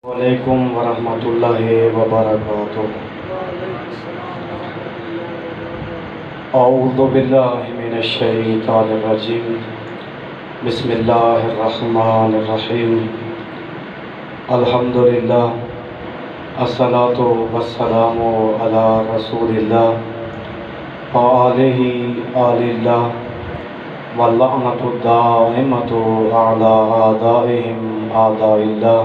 وعلیکم ورحمۃ اللہ وبرکاتہ۔ اعوذ باللہ من الشیطان الرجیم، بسم اللہ الرحمن الرحیم۔ الحمدللہ، الصلاۃ والسلام علی رسول اللہ وآلہ آل اللہ، واللعنۃ الدائمۃ علی اعدائہم اعداء اللہ،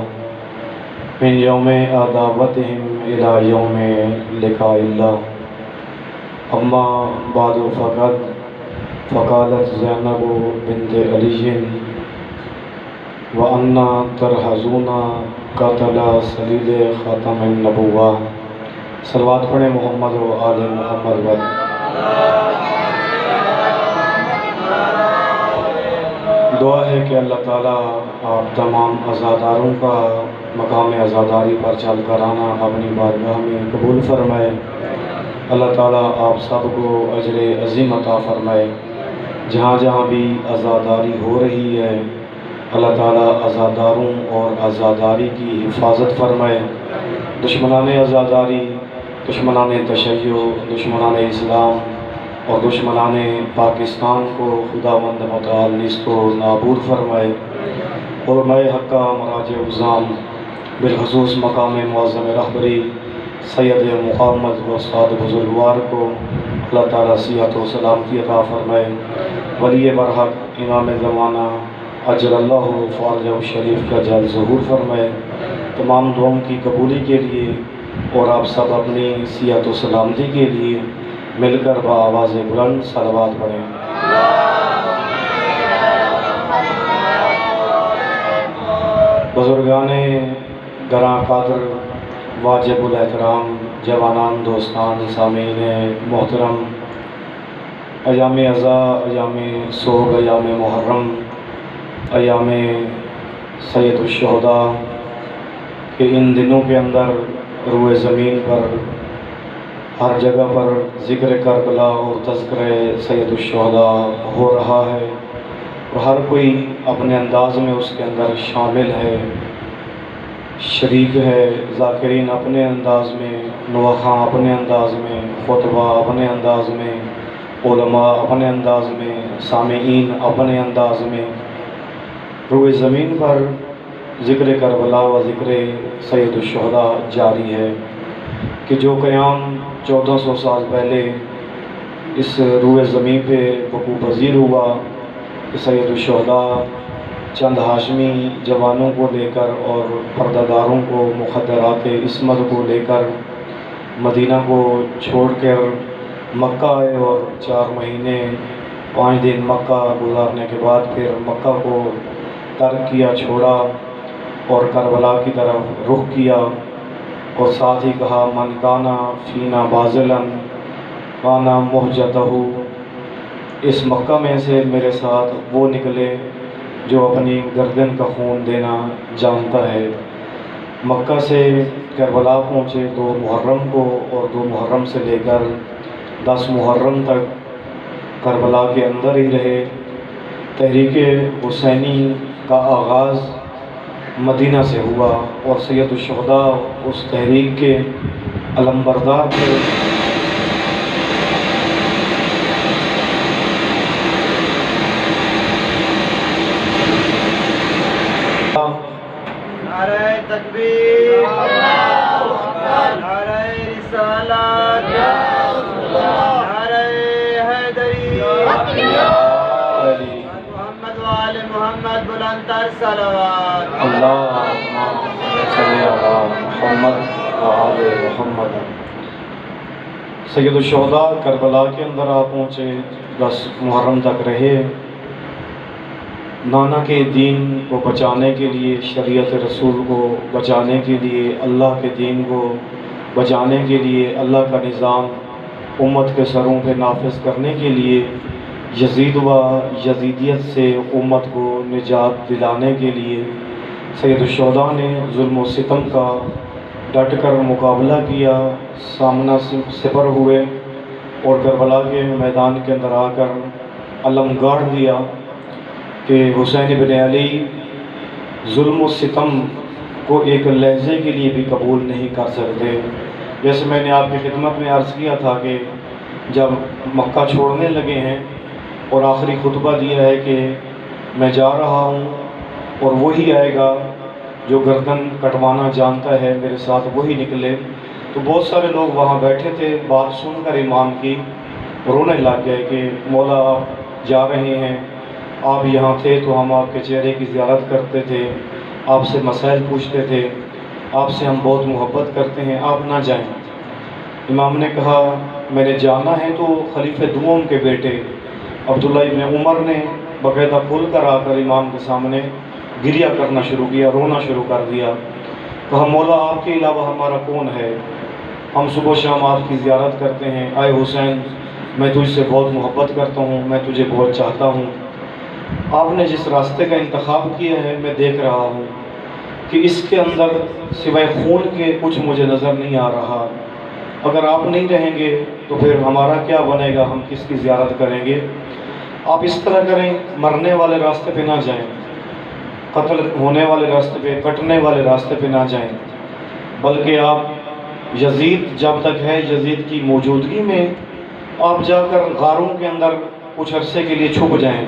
من یوم عداوتہم الی یوم لقاء اللہ۔ اما بعد فقالت زینب بنت علی وَأَنَّا تَرْحَزُونَ قَتَلَ سَلِيلِ خاتم النبوہ۔ صلوات پڑھیں محمد و آل محمد و دعا ہے کہ اللہ تعالیٰ آپ تمام عزاداروں کا مقام عزاداری پر چل کر آنا اپنی بارگاہ میں قبول فرمائے۔ اللہ تعالیٰ آپ سب کو اجر عظیم عطا فرمائے۔ جہاں جہاں بھی عزاداری ہو رہی ہے، اللہ تعالیٰ عزاداروں اور عزاداری کی حفاظت فرمائے۔ دشمنان عزاداری، دشمنان تشیع، دشمنان اسلام اور دشمنان پاکستان کو خداوند متعال نیست و نابود فرمائے۔ علماء حقہ، مراجع عظام، بالخصوص مقام معظم رہبری سید محمد و استاد بزرگوار کو اللہ تعالیٰ صحت و سلامتی عطا فرمائے۔ ولی برحق امام زمانہ اجل اللہ فرجہ شریف کا جل ظہور فرمائے۔ تمام دعاؤں کی قبولی کے لیے اور آپ سب اپنی صحت و سلامتی کے لیے مل کر بآواز بلند صلوات پڑھیں۔ بزرگان گراں قدر، واجب الاحترام، جوانان، دوستان، سامعین محترم، ایام عزا، ایام سوگ، ایام محرم، ایام سید الشہداء کہ ان دنوں کے اندر روئے زمین پر ہر جگہ پر ذکر کربلا اور تذکرہ سید الشہداء ہو رہا ہے، اور ہر کوئی اپنے انداز میں اس کے اندر شامل ہے، شریک ہے۔ ذاکرین اپنے انداز میں، نواخواں اپنے انداز میں، خطبہ اپنے انداز میں، علماء اپنے انداز میں، سامعین اپنے انداز میں۔ روئے زمین پر ذکر کربلا و ذکر سید الشہداء جاری ہے کہ جو قیام 1400 سال پہلے اس روئے زمین پہ وقوع پذیر ہوا کہ سید الشہداء چند ہاشمی جوانوں کو لے کر اور پردہ داروں کو، مخدرات عصمت کو لے کر مدینہ کو چھوڑ کر مکہ آئے، اور 4 مہینے 5 دن مکہ گزارنے کے بعد پھر مکہ کو ترک کیا، چھوڑا اور کربلا کی طرف رخ کیا، اور ساتھ ہی کہا من کانا فینا بازلن کانا محجتہ، اس مکہ میں سے میرے ساتھ وہ نکلے جو اپنی گردن کا خون دینا جانتا ہے۔ مکہ سے کربلا پہنچے 2 محرم کو، اور 2 محرم سے لے کر 10 محرم تک کربلا کے اندر ہی رہے۔ تحریک حسینی کا آغاز مدینہ سے ہوا، اور سید الشہداء اس تحریک کے علمبردار تھے۔ نعرہ تکبیر، نعرہ رسالت، نعرہ حیدری، محمد و آل محمد، بلند تر صلوات۔ اللہم صلی علی محمد و آل محمد۔ سید الشہداء کربلا کے اندر آپ پہنچے، 10 محرم تک رہے۔ نانا کے دین کو بچانے کے لیے، شریعت رسول کو بچانے کے لیے، اللہ کے دین کو بچانے کے لیے، اللہ کا نظام امت کے سروں پہ نافذ کرنے کے لیے، یزید و یزیدیت سے امت کو نجات دلانے کے لیے سید الشہداء نے ظلم و ستم کا ڈٹ کر مقابلہ کیا، سامنا سپر ہوئے، اور کربلا کے میدان کے اندر آ کر علم گاڑ دیا کہ حسین بن علی ظلم و ستم کو ایک لہجے کے لیے بھی قبول نہیں کر سکتے۔ جیسے میں نے آپ کی خدمت میں عرض کیا تھا کہ جب مکہ چھوڑنے لگے ہیں اور آخری خطبہ دیا ہے کہ میں جا رہا ہوں اور وہی آئے گا جو گردن کٹوانا جانتا ہے، میرے ساتھ وہی نکلے، تو بہت سارے لوگ وہاں بیٹھے تھے، بات سن کر امام کی رونے لگ گئے کہ مولا آپ جا رہے ہیں، آپ یہاں تھے تو ہم آپ کے چہرے کی زیارت کرتے تھے، آپ سے مسائل پوچھتے تھے، آپ سے ہم بہت محبت کرتے ہیں، آپ نہ جائیں۔ امام نے کہا میں نے جانا ہے تو خلیفہ دوم کے بیٹے عبداللہ ابن عمر نے باقاعدہ کھل کر آ کر امام کے سامنے گریہ کرنا شروع کیا، رونا شروع کر دیا۔ کہا مولا آپ کے علاوہ ہمارا کون ہے، ہم صبح و شام آپ کی زیارت کرتے ہیں، اے حسین میں تجھ سے بہت محبت کرتا ہوں، میں تجھے بہت چاہتا ہوں، آپ نے جس راستے کا انتخاب کیا ہے میں دیکھ رہا ہوں کہ اس کے اندر سوائے خون کے کچھ مجھے نظر نہیں آ رہا، اگر آپ نہیں رہیں گے تو پھر ہمارا کیا بنے گا، ہم کس کی زیارت کریں گے، آپ اس طرح کریں مرنے والے راستے پہ نہ جائیں، قتل ہونے والے راستے پہ، کٹنے والے راستے پہ نہ جائیں، بلکہ آپ یزید جب تک ہے یزید کی موجودگی میں آپ جا کر غاروں کے اندر کچھ عرصے کے لیے چھپ جائیں،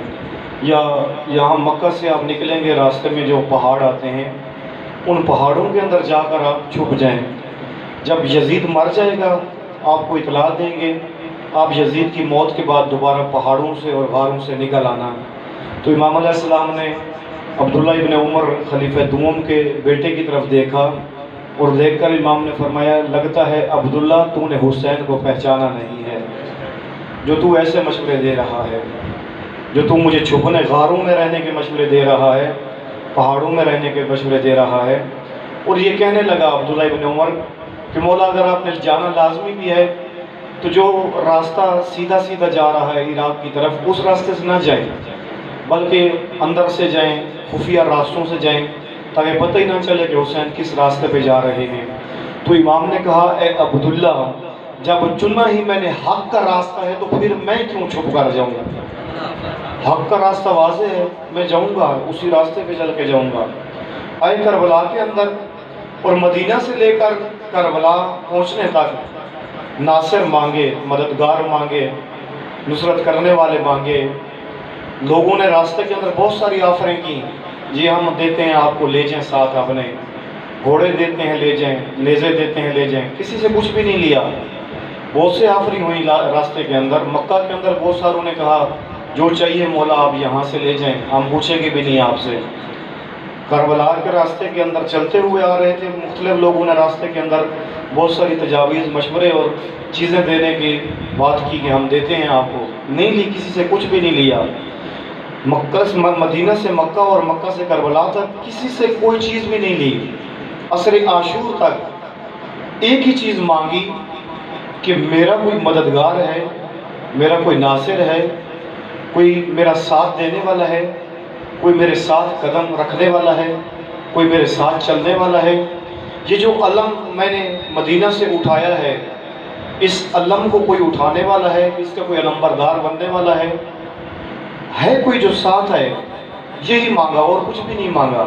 یا یہاں مکہ سے آپ نکلیں گے راستے میں جو پہاڑ آتے ہیں ان پہاڑوں کے اندر جا کر آپ چھپ جائیں، جب یزید مر جائے گا آپ کو اطلاع دیں گے، آپ یزید کی موت کے بعد دوبارہ پہاڑوں سے اور غاروں سے نکل آنا۔ تو امام علیہ السلام نے عبداللہ ابن عمر خلیفہ دوم کے بیٹے کی طرف دیکھا اور دیکھ کر امام نے فرمایا لگتا ہے عبداللہ تو نے حسین کو پہچانا نہیں ہے، جو تو ایسے مشورے دے رہا ہے، جو تو مجھے چھپنے غاروں میں رہنے کے مشورے دے رہا ہے، پہاڑوں میں رہنے کے مشورے دے رہا ہے۔ اور یہ کہنے لگا عبداللہ ابن عمر کہ مولا اگر آپ نے جانا لازمی بھی ہے تو جو راستہ سیدھا سیدھا جا رہا ہے عراق کی طرف اس راستے سے نہ جائیں، بلکہ اندر سے جائیں، خفیہ راستوں سے جائیں، تاکہ پتہ ہی نہ چلے کہ حسین کس راستے پہ جا رہے ہیں۔ تو امام نے کہا اے عبداللہ جب چنا ہی میں نے حق کا راستہ ہے تو پھر میں کیوں چھپ کر جاؤں، حق کا راستہ واضح ہے، میں جاؤں گا اسی راستے پہ چل کے جاؤں گا۔ آئے کربلا کے اندر اور مدینہ سے لے کر کربلا پہنچنے تک ناصر مانگے، مددگار مانگے، نصرت کرنے والے مانگے، لوگوں نے راستے کے اندر بہت ساری آفریں کی، جی ہم دیتے ہیں آپ کو، لے جائیں ساتھ اپنے، گھوڑے دیتے ہیں لے جائیں، نیزے دیتے ہیں لے جائیں، کسی سے کچھ بھی نہیں لیا، بہت سے آفریں ہوئی راستے کے اندر۔ مکہ کے اندر بہت ساروں نے کہا جو چاہیے مولا آپ یہاں سے لے جائیں، ہم پوچھیں گے بھی نہیں آپ سے۔ کربلا کے راستے کے اندر چلتے ہوئے آ رہے تھے، مختلف لوگوں نے راستے کے اندر بہت ساری تجاویز، مشورے اور چیزیں دینے کی بات کی کہ ہم دیتے ہیں آپ کو، نہیں لی، کسی سے کچھ بھی نہیں لیا۔ مدینہ سے مکہ اور مکہ سے کربلا تک کسی سے کوئی چیز بھی نہیں لی، عصر عاشور تک ایک ہی چیز مانگی کہ میرا کوئی مددگار ہے، میرا کوئی ناصر ہے، کوئی میرا ساتھ دینے والا ہے، کوئی میرے ساتھ قدم رکھنے والا ہے، کوئی میرے ساتھ چلنے والا ہے۔ یہ جو علم میں نے مدینہ سے اٹھایا ہے، اس علم کو کوئی اٹھانے والا ہے، اس کا کوئی علمبردار بننے والا ہے کوئی جو ساتھ ہے، یہی مانگا اور کچھ بھی نہیں مانگا۔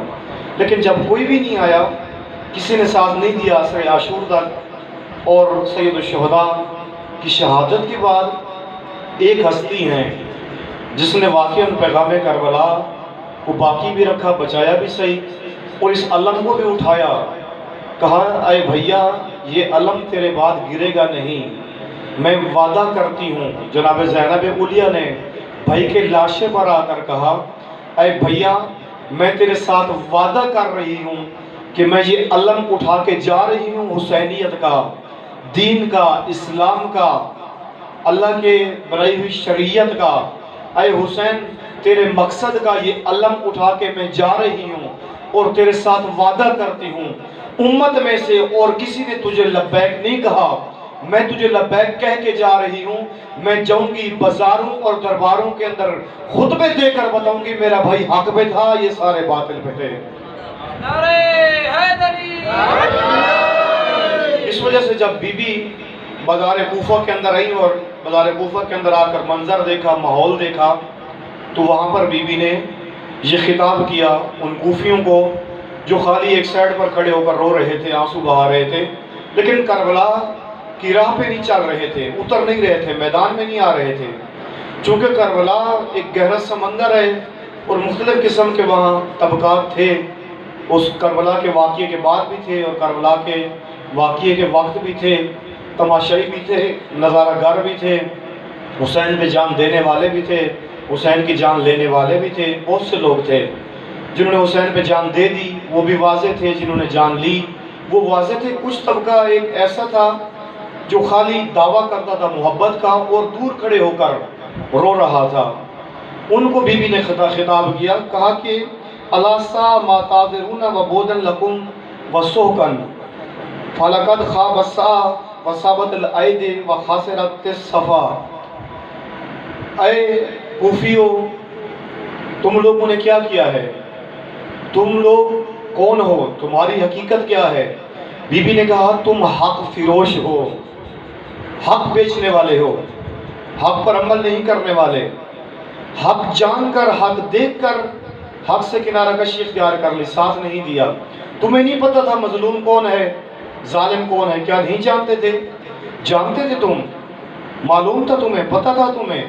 لیکن جب کوئی بھی نہیں آیا، کسی نے ساتھ نہیں دیا عصر عاشور تک، اور سید الشہداء کی شہادت کے بعد ایک ہستی ہیں جس نے واقعاً پیغام کربلا کو باقی بھی رکھا، بچایا بھی صحیح، اور اس علم کو بھی اٹھایا، کہا اے بھیا یہ علم تیرے بعد گرے گا نہیں، میں وعدہ کرتی ہوں۔ جناب زینب علیہ نے بھائی کے لاشے پر آ کر کہا اے بھیا میں تیرے ساتھ وعدہ کر رہی ہوں کہ میں یہ علم اٹھا کے جا رہی ہوں حسینیت کا، دین کا، اسلام کا، اللہ کے بنائی ہوئی شریعت کا۔ اے حسین تیرے مقصد کا یہ علم اٹھا کے میں جا رہی ہوں اور تیرے ساتھ وعدہ کرتی ہوں امت میں سے اور کسی نے تجھے لبیک نہیں کہا، میں تجھے لبیک کہہ کے جا رہی ہوں، میں جاؤں گی بازاروں اور درباروں کے اندر خطبے دے کر بتاؤں گی میرا بھائی حق پہ تھا، یہ سارے باطل پہ تھے۔ نعرہ حیدری! اس وجہ سے جب بی بی بازار کوفہ کے اندر آئی اور بازار کوفہ کے اندر آ کر منظر دیکھا، ماحول دیکھا، تو وہاں پر بی بی نے یہ خطاب کیا ان کوفیوں کو جو خالی ایک سائڈ پر کھڑے ہو کر رو رہے تھے، آنسو بہا رہے تھے، لیکن کربلا کی راہ پہ نہیں چل رہے تھے، اتر نہیں رہے تھے، میدان میں نہیں آ رہے تھے، چونکہ کربلا ایک گہرا سمندر ہے اور مختلف قسم کے وہاں طبقات تھے۔ اس کربلا کے واقعے کے بعد بھی تھے اور کربلا کے واقعے کے وقت بھی تھے، تماشائی بھی تھے، نظارہ گر بھی تھے، حسین پہ جان دینے والے بھی تھے، حسین کی جان لینے والے بھی تھے۔ بہت سے لوگ تھے جنہوں نے حسین پہ جان دے دی، وہ بھی واضح تھے، جنہوں نے جان لی وہ واضح تھے۔ کچھ طبقہ ایک ایسا تھا جو خالی دعویٰ کرتا تھا محبت کا اور دور کھڑے ہو کر رو رہا تھا۔ ان کو بی بی نے خطاب کیا، کہا کہ الا سا ما تعذرون وبودا لکم وسحقا فلقد خاب السا وصابت العید وخاسرت الصفا۔ اے کوفیو، تم لوگوں نے کیا کیا ہے؟ تم لوگ کون ہو؟ تمہاری حقیقت کیا ہے؟ بی بی نے کہا تم حق فروش ہو، حق بیچنے والے ہو، حق پر عمل نہیں کرنے والے، حق جان کر، حق دیکھ کر حق سے کنارہ کشی اختیار کر لی، ساتھ نہیں دیا۔ تمہیں نہیں پتہ تھا مظلوم کون ہے، ظالم کون ہے؟ کیا نہیں جانتے تھے؟ جانتے تھے تم، معلوم تھا تمہیں، پتہ تھا تمہیں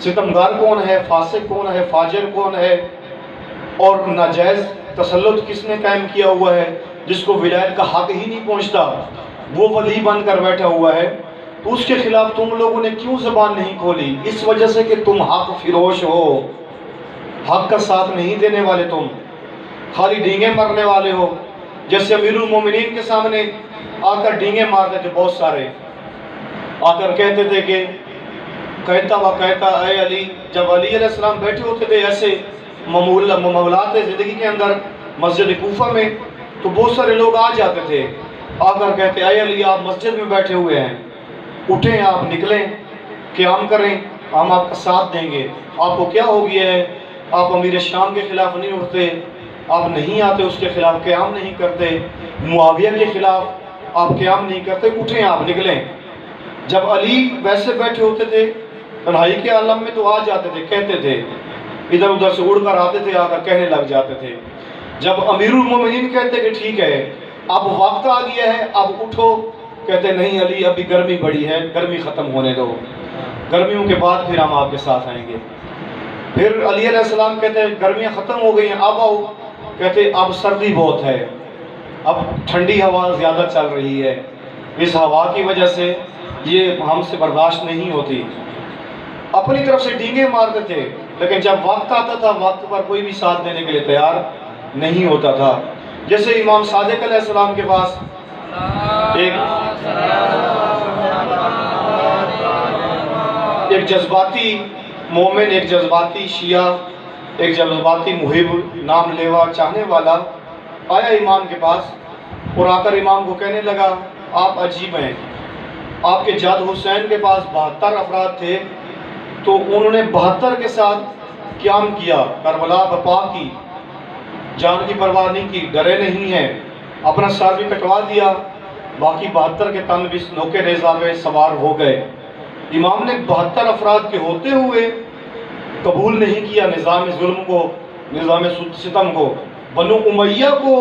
ستمگار کون ہے، فاسق کون ہے، فاجر کون ہے، اور ناجائز تسلط کس نے قائم کیا ہوا ہے، جس کو ولایت کا حق ہی نہیں پہنچتا، وہ ولی بن کر بیٹھا ہوا ہے، تو اس کے خلاف تم لوگوں نے کیوں زبان نہیں کھولی؟ اس وجہ سے کہ تم حق فروش ہو، حق کا ساتھ نہیں دینے والے، تم خالی ڈینگے مرنے والے ہو۔ جیسے امیر المومنین کے سامنے آ کر ڈینگے مارتے تھے بہت سارے، آ کر کہتے تھے کہ کہتا و کہتا اے علی، جب علی علیہ السلام بیٹھے ہوتے تھے ایسے معاملات زندگی کے اندر مسجد کوفہ میں، تو بہت سارے لوگ آ جاتے تھے، آ کر کہتے اے علی آپ مسجد میں بیٹھے ہوئے ہیں، اٹھیں آپ نکلیں، قیام کریں، ہم آپ کا ساتھ دیں گے۔ آپ کو کیا ہو گیا ہے؟ آپ امیر شام کے خلاف نہیں اٹھتے، آپ نہیں آتے، اس کے خلاف قیام نہیں کرتے، معاویہ کے خلاف آپ قیام نہیں کرتے، اٹھیں آپ نکلیں۔ جب علی ویسے بیٹھے ہوتے تھے تنہائی کے عالم میں تو آ جاتے تھے، کہتے تھے، ادھر ادھر سے اڑ کر آتے تھے، آ کر کہنے لگ جاتے تھے۔ جب امیر المومنین کہتے کہ ٹھیک ہے اب وقت آ گیا ہے، اب اٹھو، کہتے نہیں علی ابھی گرمی بڑی ہے، گرمی ختم ہونے دو، گرمیوں کے بعد پھر ہم آپ کے ساتھ آئیں گے۔ پھر علی علیہ السلام کہتے ہیں گرمیاں ختم ہو گئی ہیں، اب آؤ، کہتے اب سردی بہت ہے، اب ٹھنڈی ہوا زیادہ چل رہی ہے، اس ہوا کی وجہ سے یہ ہم سے برداشت نہیں ہوتی۔ اپنی طرف سے ڈینگے مارتے تھے، لیکن جب وقت آتا تھا وقت پر کوئی بھی ساتھ دینے کے لیے تیار نہیں ہوتا تھا۔ جیسے امام صادق علیہ السلام کے پاس ایک جذباتی مومن، ایک جذباتی شیعہ، ایک جذباتی محب، نام لیوا چاہنے والا آیا امام کے پاس اور آ کر امام کو کہنے لگا آپ عجیب ہیں، آپ کے جد حسین کے پاس 72 افراد تھے، تو انہوں نے 72 کے ساتھ قیام کیا، کربلا بپا کی، جان کی پرواہ نہیں کی، ڈرے نہیں ہیں، اپنا سر بھی کٹوا دیا، باقی 72 کے تن بھی نوکے نیزہ پہ سوار ہو گئے۔ امام نے 72 افراد کے ہوتے ہوئے قبول نہیں کیا نظام ظلم کو، نظام ستم کو، بنو امیہ کو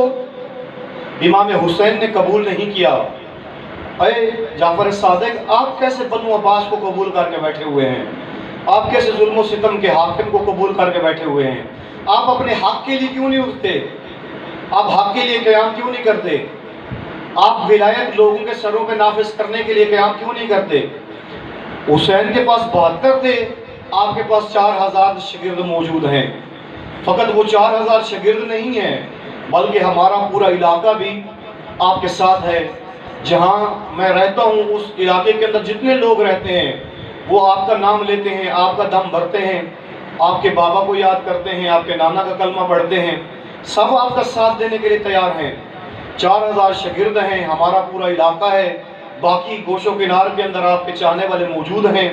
امام حسین نے قبول نہیں کیا۔ اے جعفر صادق، آپ کیسے بنو عباس کو قبول کر کے بیٹھے ہوئے ہیں؟ آپ کیسے ظلم و ستم کے حاکم کو قبول کر کے بیٹھے ہوئے ہیں؟ آپ اپنے حق کے لیے کیوں نہیں اٹھتے؟ آپ حق کے لیے قیام کیوں نہیں کرتے؟ آپ ولایت لوگوں کے سروں پہ نافذ کرنے کے لیے قیام کیوں نہیں کرتے؟ حسین کے پاس 72 تھے، آپ کے پاس 4000 شاگرد موجود ہیں۔ فقط وہ 4000 شاگرد نہیں ہیں، بلکہ ہمارا پورا علاقہ بھی آپ کے ساتھ ہے۔ جہاں میں رہتا ہوں اس علاقے کے اندر جتنے لوگ رہتے ہیں وہ آپ کا نام لیتے ہیں، آپ کا دم بھرتے ہیں، آپ کے بابا کو یاد کرتے ہیں، آپ کے نانا کا کلمہ پڑھتے ہیں، سب آپ کا ساتھ دینے کے لیے تیار ہیں۔ 4000 شاگرد ہیں، ہمارا پورا علاقہ ہے، باقی گوش و کنار کے اندر آپ کے چاہنے والے موجود ہیں۔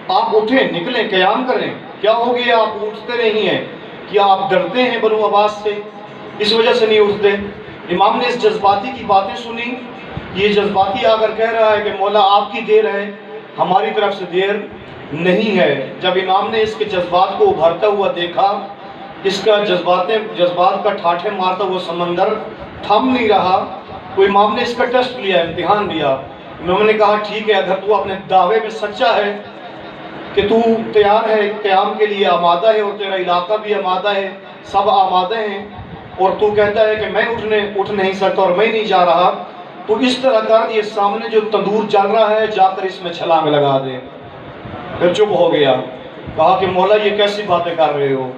آپ اٹھیں، نکلیں، قیام کریں۔ کیا ہو گیا آپ اٹھتے نہیں ہیں؟ کیا آپ ڈرتے ہیں بنو عباس سے؟ اس وجہ سے نہیں اٹھتے؟ امام نے اس جذباتی کی باتیں سنی، یہ جذباتی آ کر کہہ رہا ہے کہ مولا آپ کی دیر ہے، ہماری طرف سے دیر نہیں ہے۔ جب امام نے اس کے جذبات کو ابھرتا ہوا دیکھا اس کا جذبات کا ٹھاٹھے مارتا وہ سمندر تھم نہیں رہا. تو امام نے اس کا ٹیسٹ لیا، امتحان لیا. امام نے کہا ٹھیک ہے، اگر تو اپنے دعوے میں سچا ہے کہ تو تیار ہے قیام کے لیے، آمادہ ہے، اور تیرا علاقہ بھی آمادہ ہے، سب آمادہ ہیں، اور تو کہتا ہے کہ میں اٹھ نہیں سکتا اور میں نہیں جا رہا، تو اس طرح کر، یہ سامنے جو تندور جل رہا ہے جا کر اس میں چھلانگ لگا دے. پھر چپ ہو گیا. کہا کہ مولا یہ کیسی باتیں کر رہے ہو؟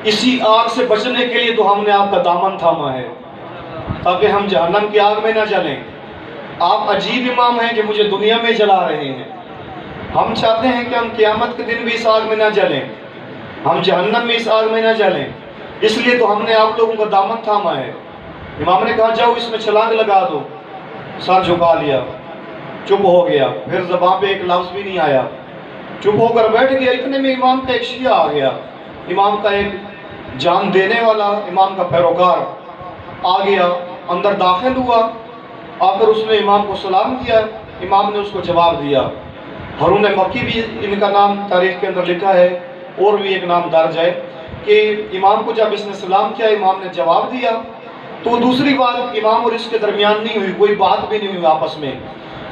اسی آگ سے بچنے کے لیے تو ہم نے آپ کا دامن تھاما ہے تاکہ ہم جہنم کی آگ میں نہ جلیں. آپ عجیب امام ہیں کہ مجھے دنیا میں جلا رہے ہیں. ہم چاہتے ہیں کہ ہم قیامت کے دن بھی اس آگ میں نہ جلیں، ہم جہنم میں اس آگ میں نہ جلیں، اس لیے تو ہم نے آپ لوگوں کا دامن تھاما ہے. امام نے کہا جاؤ اس میں چھلانگ لگا دو. سر جھکا لیا، چپ ہو گیا. پھر زبان پہ ایک لفظ بھی نہیں آیا، چپ ہو کر بیٹھ گیا. اتنے میں امام کا ایک شیعہ آ گیا، امام کا ایک جان دینے والا، امام کا پیروکار آ گیا، اندر داخل ہوا. آ کر اس نے امام کو سلام کیا. امام نے اس کو جواب دیا. ہارون مکی بھی ان کا نام تاریخ کے اندر لکھا ہے، اور بھی ایک نام درج ہے کہ امام کو جب اس نے سلام کیا، امام نے جواب دیا. تو دوسری بات امام اور اس کے درمیان نہیں ہوئی، کوئی بات بھی نہیں ہوئی آپس میں.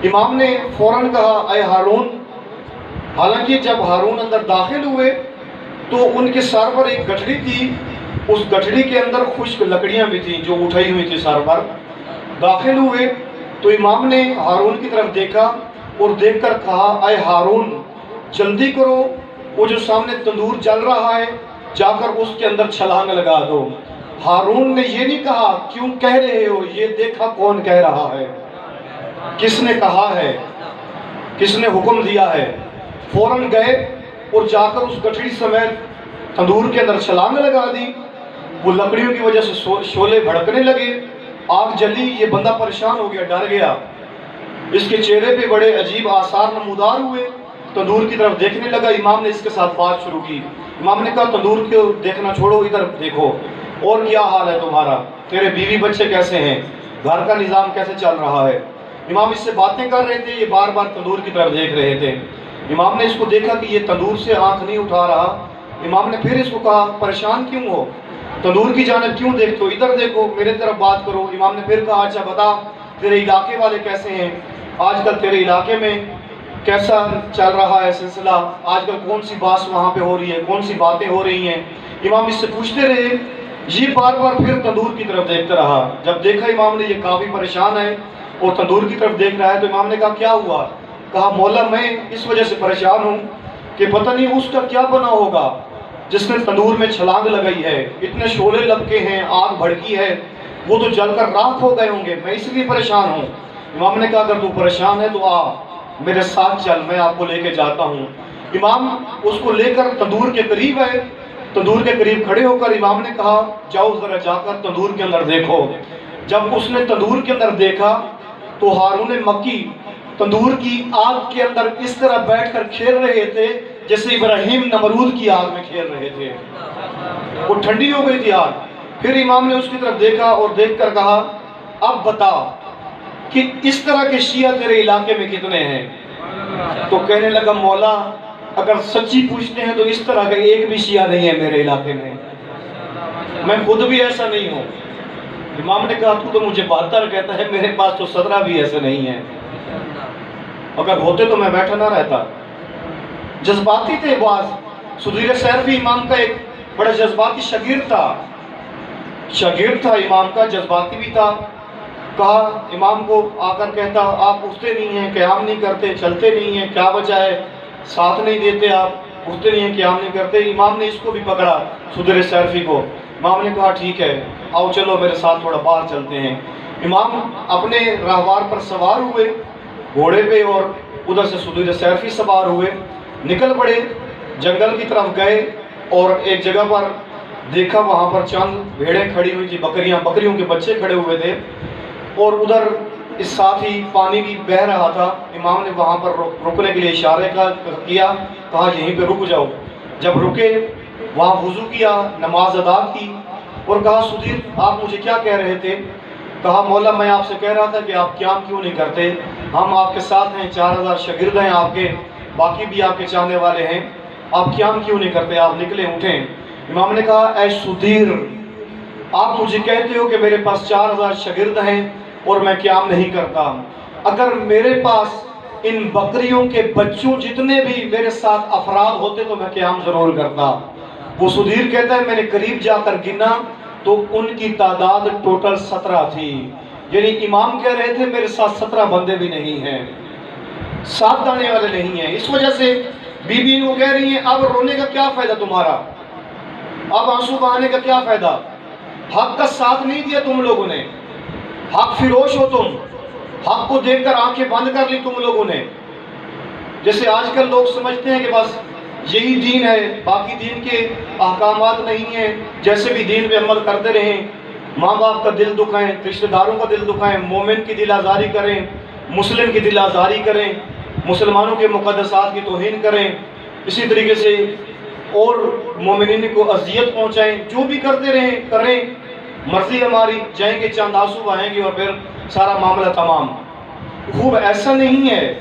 امام نے فوراً کہا اے ہارون. حالانکہ جب ہارون اندر داخل ہوئے تو ان کے سر پر ایک گٹھڑی تھی، اس گٹھڑی کے اندر خشک لکڑیاں بھی تھیں جو اٹھائی ہوئی تھی سر پر. داخل ہوئے تو امام نے ہارون کی طرف دیکھا اور دیکھ کر کہا اے ہارون جلدی کرو، وہ جو سامنے تندور جل رہا ہے جا کر اس کے اندر چھلانگ لگا دو. ہارون نے یہ نہیں کہا کیوں کہہ رہے ہو، یہ دیکھا کون کہہ رہا ہے، کس نے کہا ہے، کس نے حکم دیا ہے. فوراً گئے اور جا کر اس گٹھڑی سمیت تندور کے اندر چھلانگ لگا دی. وہ لکڑیوں کی وجہ سے شعلے بھڑکنے لگے، آگ جلی. یہ بندہ پریشان ہو گیا، ڈر گیا. اس کے چہرے پہ بڑے عجیب آثار نمودار ہوئے. تندور کی طرف دیکھنے لگا. امام نے اس کے ساتھ بات شروع کی. امام نے کہا تندور کو دیکھنا چھوڑو، ادھر دیکھو، اور کیا حال ہے تمہارا، تیرے بیوی بچے کیسے ہیں، گھر کا نظام کیسے چل رہا ہے. امام اس سے باتیں کر رہے تھے، یہ بار بار تندور کی طرف دیکھ رہے تھے. امام نے اس کو دیکھا کہ یہ تندور سے آنکھ نہیں اٹھا رہا. امام نے پھر اس کو کہا پریشان کیوں ہو، تندور کی جانب کیوں دیکھتے ہو، ادھر دیکھو، میرے طرف بات کرو. امام نے پھر کہا اچھا بتا تیرے علاقے والے کیسے ہیں، آج کل تیرے علاقے میں کیسا چل رہا ہے سلسلہ، آج کل کون سی بات وہاں پہ ہو رہی ہے، کون سی باتیں ہو رہی ہیں. امام اس سے پوچھتے رہے. یہ بار بار پھر تندور کی طرف دیکھتا رہا. جب دیکھا امام نے یہ کافی پریشان ہے اور تندور کی طرف دیکھ رہا ہے تو امام نے کہا کیا ہوا. کہا مولا میں اس وجہ سے پریشان ہوں کہ پتہ نہیں اس کا کیا بنا ہوگا جس نے تندور میں چھلانگ لگائی ہے. اتنے شعلے لپکے ہیں، آگ بھڑکی ہے، وہ تو جل کر راکھ ہو گئے ہوں گے، میں اس لیے پریشان ہوں. امام نے کہا اگر تو پریشان ہے تو آ میرے ساتھ چل، میں آپ کو لے کے جاتا ہوں. امام اس کو لے کر تندور کے قریب آئے. تندور کے قریب کھڑے ہو کر امام نے کہا جاؤ ذرا جا کر تندور کے اندر دیکھو. جب اس نے تندور کے اندر دیکھا تو ہارون مکی تندور کی آگ کے اندر اس طرح بیٹھ کر کھیل رہے تھے جیسے ابراہیم نمرود کی آگ میں کھیل رہے تھے. وہ ٹھنڈی ہو گئی تھی آگ. پھر امام نے اس کی طرف دیکھا اور دیکھ کر کہا اب بتا کہ اس طرح کے شیعہ تیرے علاقے میں کتنے ہیں. تو کہنے لگا مولا اگر سچی پوچھتے ہیں تو اس طرح کا ایک بھی شیعہ نہیں ہے میرے علاقے میں، میں خود بھی ایسا نہیں ہوں. امام نے کہا تو مجھے 72 کہتا ہے، میرے پاس تو 17 بھی ایسے نہیں ہیں، اگر ہوتے تو میں بیٹھا نہ رہتا. جذباتی تھے بعض. صدیر سیرفی امام کا ایک بڑا جذباتی شاگرد تھا امام کا، جذباتی بھی تھا. کہا امام کو آ کر کہتا آپ اٹھتے نہیں ہیں، قیام نہیں کرتے، چلتے نہیں ہیں، کیا وجہ ہے، ساتھ نہیں دیتے، آپ اٹھتے نہیں ہیں، قیام نہیں کرتے. امام نے اس کو بھی پکڑا، صدیر سیرفی کو. امام نے کہا ٹھیک ہے آؤ چلو میرے ساتھ تھوڑا باہر چلتے ہیں. امام اپنے راہوار پر سوار ہوئے گھوڑے پہ اور ادھر سے صدیر سیرفی سوار ہوئے، نکل پڑے، جنگل کی طرف گئے اور ایک جگہ پر دیکھا وہاں پر چند بھیڑیں کھڑی ہوئی تھی، بکریوں کے بچے کھڑے ہوئے تھے، اور ادھر اس ساتھ ہی پانی بھی بہہ رہا تھا. امام نے وہاں پر رکنے کے لیے اشارے کیا، کہا یہیں پہ رک جاؤ. جب رکے وہاں وضو کیا، نماز ادا کی اور کہا صدیر آپ مجھے کیا کہہ رہے تھے. کہا مولا میں آپ سے کہہ رہا تھا کہ آپ قیام کیوں نہیں کرتے، ہم آپ کے ساتھ ہیں، 4000 شاگرد ہیں آپ کے، باقی بھی آپ کے چاہنے والے ہیں، آپ قیام کیوں نہیں کرتے، آپ نکلیں اٹھیں. امام نے کہا اے سدیر، آپ مجھے کہتے ہو کہ میرے پاس 4000 شاگرد ہیں اور میں قیام نہیں کرتا، اگر میرے پاس ان بکریوں کے بچوں جتنے بھی میرے ساتھ افراد ہوتے تو میں قیام ضرور کرتا۔ وہ سدیر کہتا ہے میں نے قریب جا کر گنا تو ان کی تعداد ٹوٹل 17 تھی، یعنی امام کہہ رہے تھے میرے ساتھ 17 بندے بھی نہیں ہیں، ساتھ آنے والے نہیں ہیں۔ اس وجہ سے بی بی کو کہہ رہی ہیں اب رونے کا کیا فائدہ تمہارا، اب آنسو بہانے کا کیا فائدہ، حق کا ساتھ نہیں دیا تم لوگوں نے، حق فروش ہو تم، حق کو دیکھ کر آنکھیں بند کر لی تم لوگوں نے۔ جیسے آج کل لوگ سمجھتے ہیں کہ بس یہی دین ہے، باقی دین کے احکامات نہیں ہیں، جیسے بھی دین پہ عمل کرتے رہیں، ماں باپ کا دل دکھائیں، رشتہ داروں کا دل دکھائیں، مومن کی دل آزاری کریں، مسلم کی دل آزاری کریں، مسلمانوں کے مقدسات کی توہین کریں، اسی طریقے سے اور مومنین کو اذیت پہنچائیں، جو بھی کرتے رہیں کریں، مرضی ہماری، جائیں گے چاند آنسو بہائیں گے اور پھر سارا معاملہ تمام۔ خوب ایسا نہیں ہے،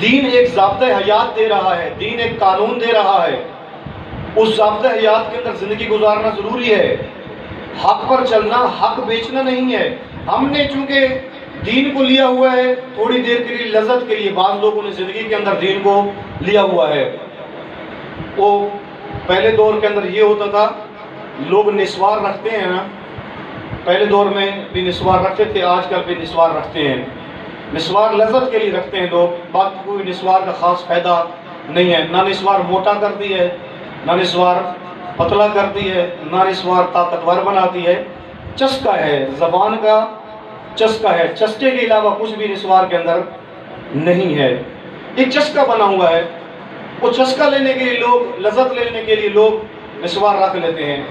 دین ایک ضابطۂ حیات دے رہا ہے، دین ایک قانون دے رہا ہے، اس ضابطۂ حیات کے اندر زندگی گزارنا ضروری ہے، حق پر چلنا، حق بیچنا نہیں ہے۔ ہم نے چونکہ دین کو لیا ہوا ہے تھوڑی دیر کے لیے، لذت کے لیے، بعض لوگوں نے زندگی کے اندر دین کو لیا ہوا ہے۔ وہ پہلے دور کے اندر یہ ہوتا تھا، لوگ نسوار رکھتے ہیں نا، پہلے دور میں بھی نسوار رکھتے تھے، آج کل بھی نسوار رکھتے ہیں، نسوار لذت کے لیے رکھتے ہیں لوگ، باقی کوئی نسوار کا خاص فائدہ نہیں ہے، نہ نسوار موٹا کرتی ہے، نہ نسوار پتلا کرتی ہے، نہ نسوار طاقتور بناتی ہے، چسکا ہے، زبان کا چسکا ہے، چسکے کے علاوہ کچھ بھی نسوار کے اندر نہیں ہے، ایک چسکا بنا ہوا ہے، وہ چسکا لینے کے لیے لوگ، لذت لینے کے لیے لوگ نسوار رکھ لیتے ہیں۔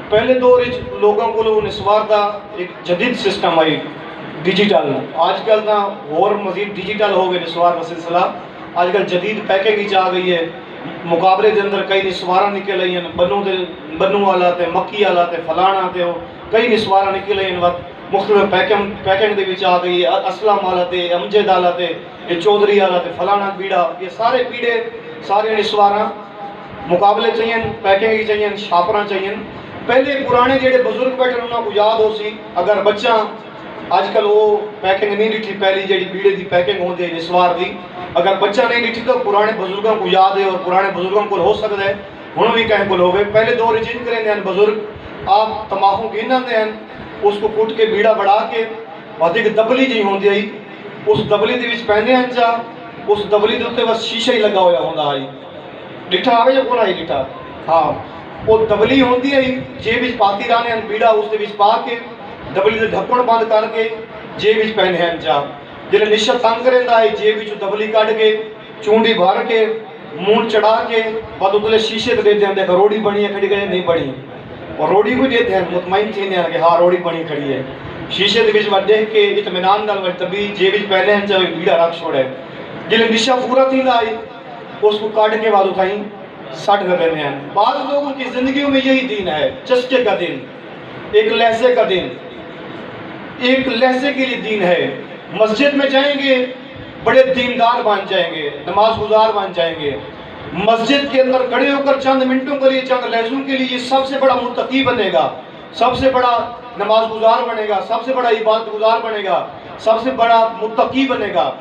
پہلے دور لوگوں کو نسوار کا ایک جدید سسٹم آئی، ڈیجیٹل، آج کل نا اور مزید ڈیجیٹل ہو گئے نسوار کا سلسلہ، آج کل جدید پیکیج آ گئی ہے، مقابلے کے اندر کئی نسوارا نکل رہی ہیں، بنو والا تے مکی والا تے فلانا تے کئی نسوارا نکل رہی ہیں، وقت مختلف پیکنگ دے وچ آ گئی ہے، اسلام والا تے امجد والا تے یہ چودھری والا تے فلانا پیڑا، یہ سارے پیڑے سارے نسوارا مقابلے چاہیے، پیکنگ چاہیے، چھاپنا چاہیے۔ پہلے پرانے جڑے بزرگ بیٹھے انہوں کو یاد ہو سی، اگر بچہ آج کل وہ پیکنگ نہیں ڈٹھی، پہلی جڑی پیڑے دی پیکنگ ہوندی ہے نسوار دی، اگر بچہ نہیں ڈٹھی تو پرانے بزرگوں کو یاد ہے، اور پرانے بزرگوں کو ہو سکتا ہے ہن بھی کہیں کو ہوے۔ پہلے دور جن کرتے ہیں بزرگ، آپ تماخو گھنتے ہیں، اس کو کٹ کے بیڑا بڑھا کے اور ایک دبلی جی ہوندی ہے، اس دبلی دے وچ پہنے ہیں چا، اس دبلی دے اوتے بس شیشہ ہی لگا ہوا ہوندا ہے، ڈٹھا آوے یا کون آئی ڈٹھا، ہاں وہ دبلی ہوندی ہے، جیب وچ پاتی رانے ہیں بیڑا اس دے وچ پا کے دبلی دے ڈھکن بند کر کے جیب وچ پہنے ہیں چا، جلے نشا تنگ رہندا ہے جیب وچ دبلی کڈ کے چونڈی بھر کے منہ چڑھا کے بعد اتلے شیشے تے دے دیندے کہ روڑی بنی ہے کھڑی گئے نہیں بنی، اور روڑی بھی دیتے ہیں مطمئن تھیندے ہیں کہ ہاں روڑی بنی کھڑی ہے، شیشے دے وچ دیکھ کے اطمینان نال تبھی جیب وچ پہنے ہیں چا بیڑا رکھ چھوڑے، جلے نشا پورا تھیندا ہے اس کو کاٹ کے بعد اٹھائیں سٹ کر دینے ہیں۔ بعض لوگوں کی زندگیوں میں یہی دین ہے، چسکے کا دن، ایک لہجے کا دن، ایک لہجے کے لیے دین ہے، مسجد میں جائیں گے بڑے دیندار بن جائیں گے، نماز گزار بن جائیں گے، مسجد کے اندر کھڑے ہو کر چند منٹوں کے لیے، چند لہجوں کے لیے یہ سب سے بڑا متقی بنے گا، سب سے بڑا نماز گزار بنے گا، سب سے بڑا عبادت گزار بنے گا، سب سے بڑا متقی بنے گا۔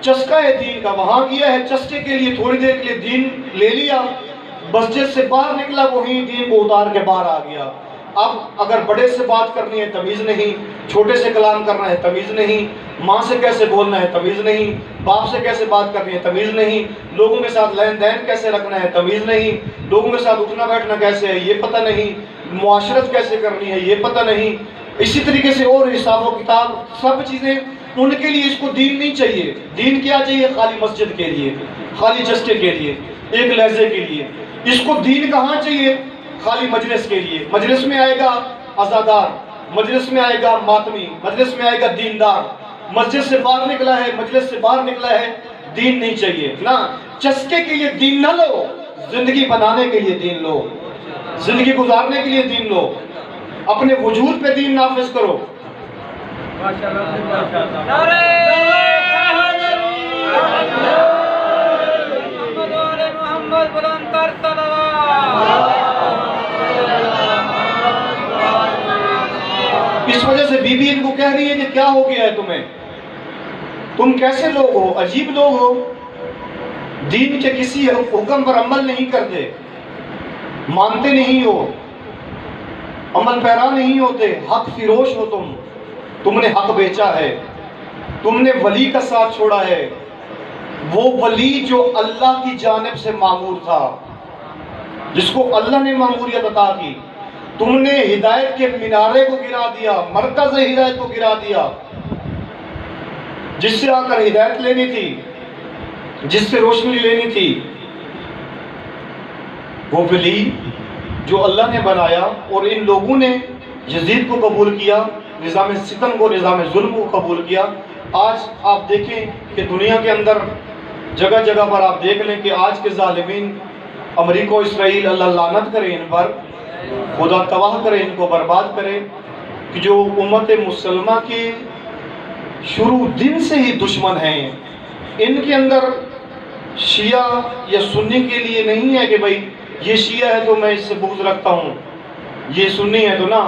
چسکا ہے دین کا، وہاں کیا ہے چسکے کے لیے تھوڑی دیر کے لیے دین لے لیا، مسجد سے باہر نکلا وہیں دین کو اتار کے باہر آ گیا۔ اب اگر بڑے سے بات کرنی ہے تمیز نہیں، چھوٹے سے کلام کرنا ہے تمیز نہیں، ماں سے کیسے بولنا ہے تمیز نہیں، باپ سے کیسے بات کرنی ہے تمیز نہیں، لوگوں کے ساتھ لین دین کیسے رکھنا ہے تمیز نہیں، لوگوں کے ساتھ اٹھنا بیٹھنا کیسے ہے یہ پتہ نہیں، معاشرت کیسے کرنی ہے یہ پتہ نہیں، اسی طریقے سے اور حساب و کتاب سب چیزیں ان کے لیے اس کو دین نہیں چاہیے۔ دین کیا چاہیے؟ خالی مسجد کے لیے، خالی چسکے کے لیے، ایک لہجے کے لیے۔ اس کو دین کہاں چاہیے؟ خالی مجلس کے لیے۔ مجلس میں آئے گا عزادار، مجلس میں آئے گا ماتمی، مجلس میں آئے گا دیندار، مسجد سے باہر نکلا ہے، مجلس سے باہر نکلا ہے، دین نہیں چاہیے نا۔ چسکے کے لیے دین نہ لو، زندگی بنانے کے لیے دین لو، زندگی گزارنے کے لیے دین لو، اپنے وجود پہ دین نافذ کرو۔ نعرہ محمد بلند تر صلوات۔ سے بی بی ان کو کہہ رہی ہے کہ کیا ہو گیا ہے تمہیں، تم کیسے لوگ ہو، عجیب لوگ ہو، دین کے کسی حکم پر عمل نہیں کرتے، مانتے نہیں ہو، عمل پیرا نہیں ہوتے، حق فروش ہو، تم نے حق بیچا ہے، تم نے ولی کا ساتھ چھوڑا ہے، وہ ولی جو اللہ کی جانب سے مامور تھا، جس کو اللہ نے ماموریت عطا کی، تم نے ہدایت کے مینارے کو گرا دیا، مرکز ہدایت کو گرا دیا، جس سے آ کر ہدایت لینی تھی، جس سے روشنی لینی تھی، وہ ولی جو اللہ نے بنایا، اور ان لوگوں نے یزید کو قبول کیا، نظام ستم کو، نظام ظلم کو قبول کیا۔ آج آپ دیکھیں کہ دنیا کے اندر جگہ جگہ پر آپ دیکھ لیں کہ آج کے ظالمین، امریکہ و اسرائیل، اللہ لعنت کرے ان پر، خدا تباہ کرے، ان کو برباد کرے، کہ جو امت مسلمہ کے شروع دن سے ہی دشمن ہیں۔ ان کے اندر شیعہ یا سنی کے لیے نہیں ہے کہ بھئی یہ شیعہ ہے تو میں اس سے بغض رکھتا ہوں، یہ سنی ہے تو نہ،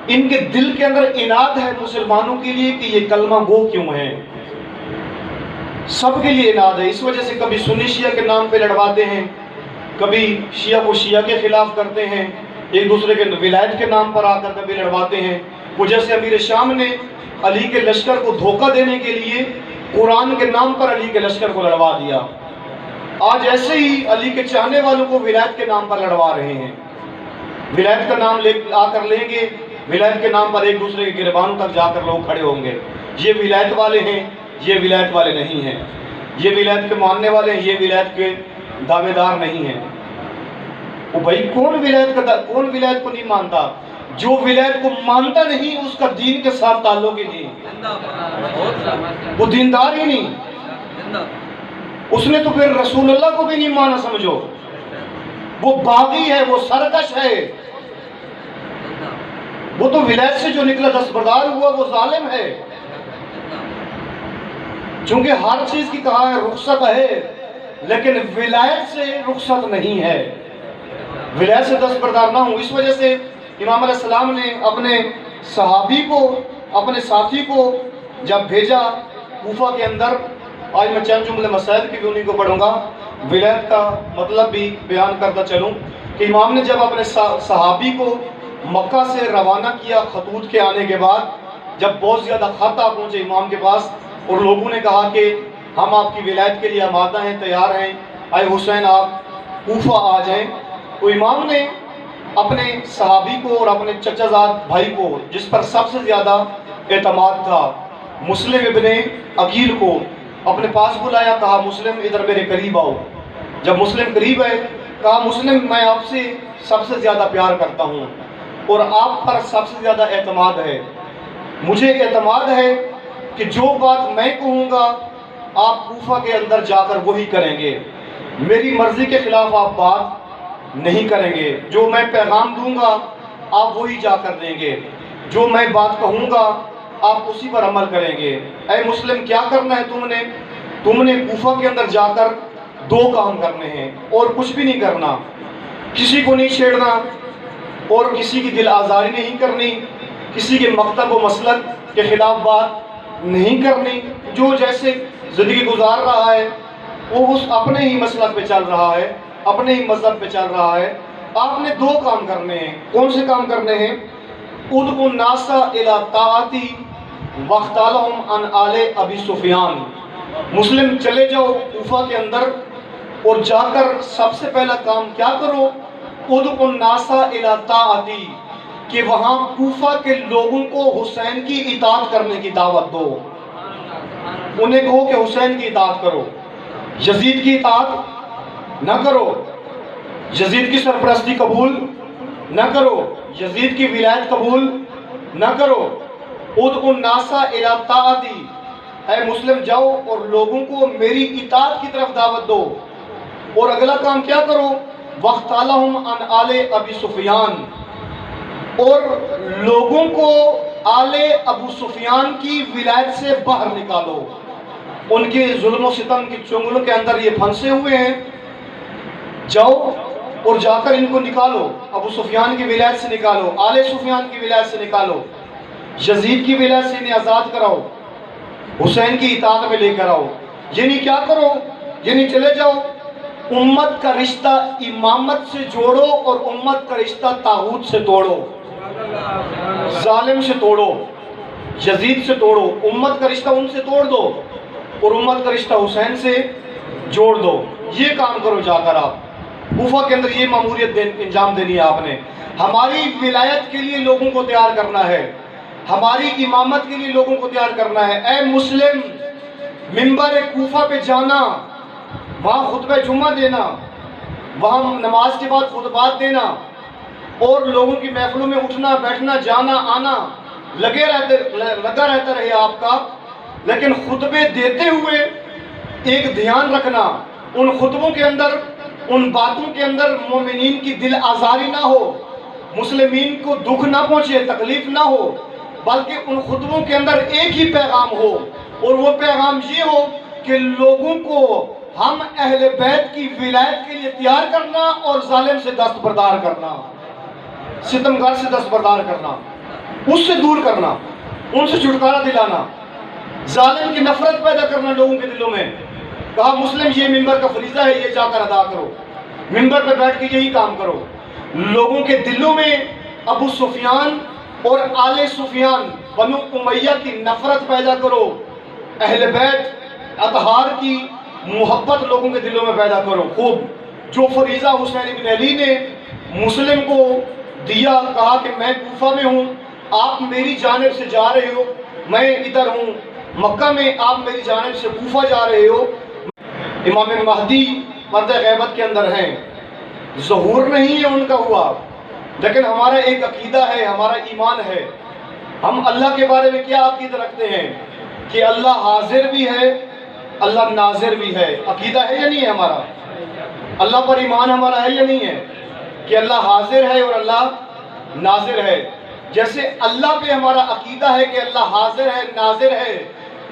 ان کے دل کے اندر اناد ہے مسلمانوں کے لیے کہ یہ کلمہ گو کیوں ہے، سب کے لیے اناد ہے۔ اس وجہ سے کبھی سنی شیعہ کے نام پہ لڑواتے ہیں، کبھی شیعہ کو شیعہ کے خلاف کرتے ہیں، ایک دوسرے کے ولایت کے نام پر آ کر کبھی لڑواتے ہیں۔ وہ جیسے امیر شام نے علی کے لشکر کو دھوکہ دینے کے لیے قرآن کے نام پر علی کے لشکر کو لڑوا دیا، آج ایسے ہی علی کے چاہنے والوں کو ولایت کے نام پر لڑوا رہے ہیں۔ ولایت کا نام آ کر لیں گے، ولایت کے نام پر ایک دوسرے کے گریبانوں تک جا کر لوگ کھڑے ہوں گے، یہ ولایت والے ہیں، یہ ولایت والے نہیں ہیں، یہ ولایت کے ماننے والے ہیں، یہ ولایت کے دعوے دار نہیں ہیں۔ وہ بھائی کون ولایت کو نہیں مانتا؟ جو ولایت کو مانتا نہیں اس کا دین کے ساتھ تعلق ہی نہیں، وہ دیندار ہی نہیں، اس نے تو پھر رسول اللہ کو بھی نہیں مانا، سمجھو وہ باغی ہے، وہ سرکش ہے، وہ تو ولایت سے جو نکلا دستبردار ہوا وہ ظالم ہے۔ چونکہ ہر چیز کی کہا ہے رخصت ہے، لیکن ولایت سے رخصت نہیں ہے، ولایت سے دستبردار نہ ہوں۔ اس وجہ سے امام علیہ السلام نے اپنے صحابی کو، اپنے ساتھی کو جب بھیجا کوفہ کے اندر، آج میں چند جملے مسائل کی بھی انہیں کو پڑھوں گا، ولایت کا مطلب بھی بیان کرتا چلوں، کہ امام نے جب اپنے صحابی کو مکہ سے روانہ کیا خطوط کے آنے کے بعد، جب بہت زیادہ خط آ پہنچے امام کے پاس اور لوگوں نے کہا کہ ہم آپ کی ولایت کے لیے آمادہ ہیں، تیار ہیں، اے حسین آپ کوفہ آ جائیں، تو امام نے اپنے صحابی کو اور اپنے چچا زاد بھائی کو، جس پر سب سے زیادہ اعتماد تھا، مسلم ابن عقیل کو اپنے پاس بلایا، کہا مسلم ادھر میرے قریب آؤ۔ جب مسلم قریب ہے کہا مسلم میں آپ سے سب سے زیادہ پیار کرتا ہوں اور آپ پر سب سے زیادہ اعتماد ہے، مجھے اعتماد ہے کہ جو بات میں کہوں گا آپ کوفہ کے اندر جا کر وہی کریں گے، میری مرضی کے خلاف آپ بات نہیں کریں گے، جو میں پیغام دوں گا آپ وہی جا کر دیں گے، جو میں بات کہوں گا آپ اسی پر عمل کریں گے۔ اے مسلم کیا کرنا ہے تم نے کوفہ کے اندر جا کر دو کام کرنے ہیں اور کچھ بھی نہیں کرنا، کسی کو نہیں چھیڑنا اور کسی کی دل آزاری نہیں کرنی، کسی کے مکتب و مسلک کے خلاف بات نہیں کرنی، جو جیسے زندگی گزار رہا ہے وہ اس اپنے ہی مسلک پہ چل رہا ہے، اپنے ہی مذہب پہ چل رہا ہے۔ آپ نے دو کام کرنے ہیں، کون سے کام کرنے ہیں؟ ادعوا الناس الی طاعتی واختالہم عن آل ابی سفیان، مسلم چلے جاؤ کوفہ کے اندر اور جا کر سب سے پہلا کام کیا کرو؟ ادعوا الناس الی طاعتی، کہ وہاں کوفہ کے لوگوں کو حسین کی اطاعت کرنے کی دعوت دو، انہیں کہو کہ حسین کی اطاعت کرو، یزید کی اطاعت نہ کرو، یزید کی سرپرستی قبول نہ کرو، یزید کی ولایت قبول نہ کرو۔ ادعوا الناس الی طاعتی، اے مسلم جاؤ اور لوگوں کو میری اطاعت کی طرف دعوت دو، اور اگلا کام کیا کرو؟ واختالہم عن آل ابی سفیان، اور لوگوں کو آل ابو سفیان کی ولایت سے باہر نکالو، ان کے ظلم و ستم کی چنگلوں کے اندر یہ پھنسے ہوئے ہیں، جاؤ اور جا کر ان کو نکالو، ابو سفیان کی ولایت سے نکالو، آل سفیان کی ولایت سے نکالو۔ یزید کی ولایت سے انہیں آزاد کراؤ، حسین کی اطاعت میں لے کر آؤ، یعنی کیا کرو، یعنی چلے جاؤ امت کا رشتہ امامت سے جوڑو اور امت کا رشتہ طاغوت سے توڑو، ظالم سے توڑو، یزید سے توڑو، امت کا رشتہ ان سے توڑ دو اور امت کا رشتہ حسین سے جوڑ دو۔ یہ کام کرو جا کر آپ کوفہ کے اندر، یہ ماموریت انجام دینی ہے آپ نے۔ ہماری ولایت کے لیے لوگوں کو تیار کرنا ہے، ہماری امامت کے لیے لوگوں کو تیار کرنا ہے۔ اے مسلم، منبر کوفہ پہ جانا، وہاں خطبہ جمعہ دینا، وہاں نماز کے بعد خطبات دینا اور لوگوں کی محفلوں میں اٹھنا بیٹھنا جانا آنا لگا رہتا رہے آپ کا، لیکن خطبے دیتے ہوئے ایک دھیان رکھنا، ان خطبوں کے اندر، ان باتوں کے اندر مومنین کی دل آزاری نہ ہو، مسلمین کو دکھ نہ پہنچے، تکلیف نہ ہو، بلکہ ان خطبوں کے اندر ایک ہی پیغام ہو، اور وہ پیغام یہ ہو کہ لوگوں کو ہم اہل بیت کی ولایت کے لیے تیار کرنا اور ظالم سے دستبردار کرنا، ستمگر سے دستبردار کرنا، اس سے دور کرنا، ان سے چھٹکارا دلانا، ظالم کی نفرت پیدا کرنا لوگوں کے دلوں میں۔ کہا مسلم یہ منبر کا فریضہ ہے، یہ جا کر ادا کرو، منبر پہ بیٹھ کے یہی کام کرو۔ لوگوں کے دلوں میں ابو سفیان اور آل سفیان بنو امیہ کی نفرت پیدا کرو، اہل بیت اطہار کی محبت لوگوں کے دلوں میں پیدا کرو۔ خوب جو فریضہ حسین بن علی نے مسلم کو دیا، کہا کہ میں کوفہ میں ہوں، آپ میری جانب سے جا رہے ہو، میں ادھر ہوں مکہ میں، آپ میری جانب سے کوفہ جا رہے ہو۔ امام مہدی پردہ غیبت کے اندر ہیں، ظہور نہیں ہے ان کا ہوا، لیکن ہمارا ایک عقیدہ ہے، ہمارا ایمان ہے۔ ہم اللہ کے بارے میں کیا عقیدہ رکھتے ہیں کہ اللہ حاضر بھی ہے، اللہ ناظر بھی ہے۔ عقیدہ ہے یا نہیں ہے ہمارا؟ اللہ پر ایمان ہمارا ہے یا نہیں ہے کہ اللہ حاضر ہے اور اللہ ناظر ہے؟ جیسے اللہ پہ ہمارا عقیدہ ہے کہ اللہ حاضر ہے ناظر ہے،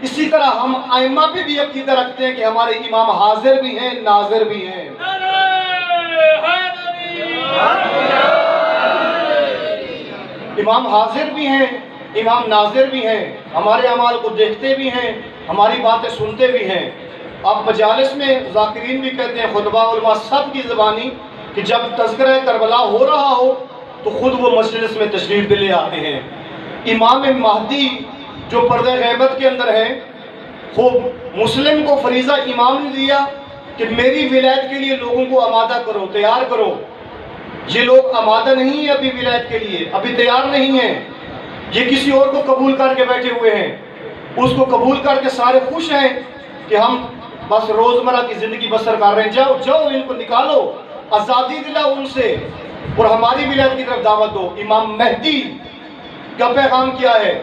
اسی طرح ہم ائمہ پہ بھی عقیدہ رکھتے ہیں کہ ہمارے امام حاضر بھی ہیں ناظر بھی ہیں۔ امام حاضر بھی ہیں، امام ناظر بھی ہیں، ہمارے اعمال کو دیکھتے بھی ہیں، ہماری باتیں سنتے بھی ہیں۔ اب مجالس میں ذاکرین بھی کہتے ہیں، خطبہ علماء سب کی زبانی، کہ جب تذکرہ کربلا ہو رہا ہو تو خود وہ مجلس میں تشریف لے آتے ہیں۔ امام مہدی جو پردہ غیبت کے اندر ہے، خوب مسلم کو فریضہ امام نے دیا کہ میری ولایت کے لیے لوگوں کو آمادہ کرو، تیار کرو۔ یہ لوگ آمادہ نہیں ہیں ابھی ولایت کے لیے، ابھی تیار نہیں ہیں، یہ کسی اور کو قبول کر کے بیٹھے ہوئے ہیں، اس کو قبول کر کے سارے خوش ہیں کہ ہم بس روزمرہ کی زندگی بسر کر رہے ہیں۔ جاؤ جاؤ ان کو نکالو، آزادی دلاؤ ان سے اور ہماری ولایت کی طرف دعوت دو۔ امام مہدی کا پیغام کیا ہے؟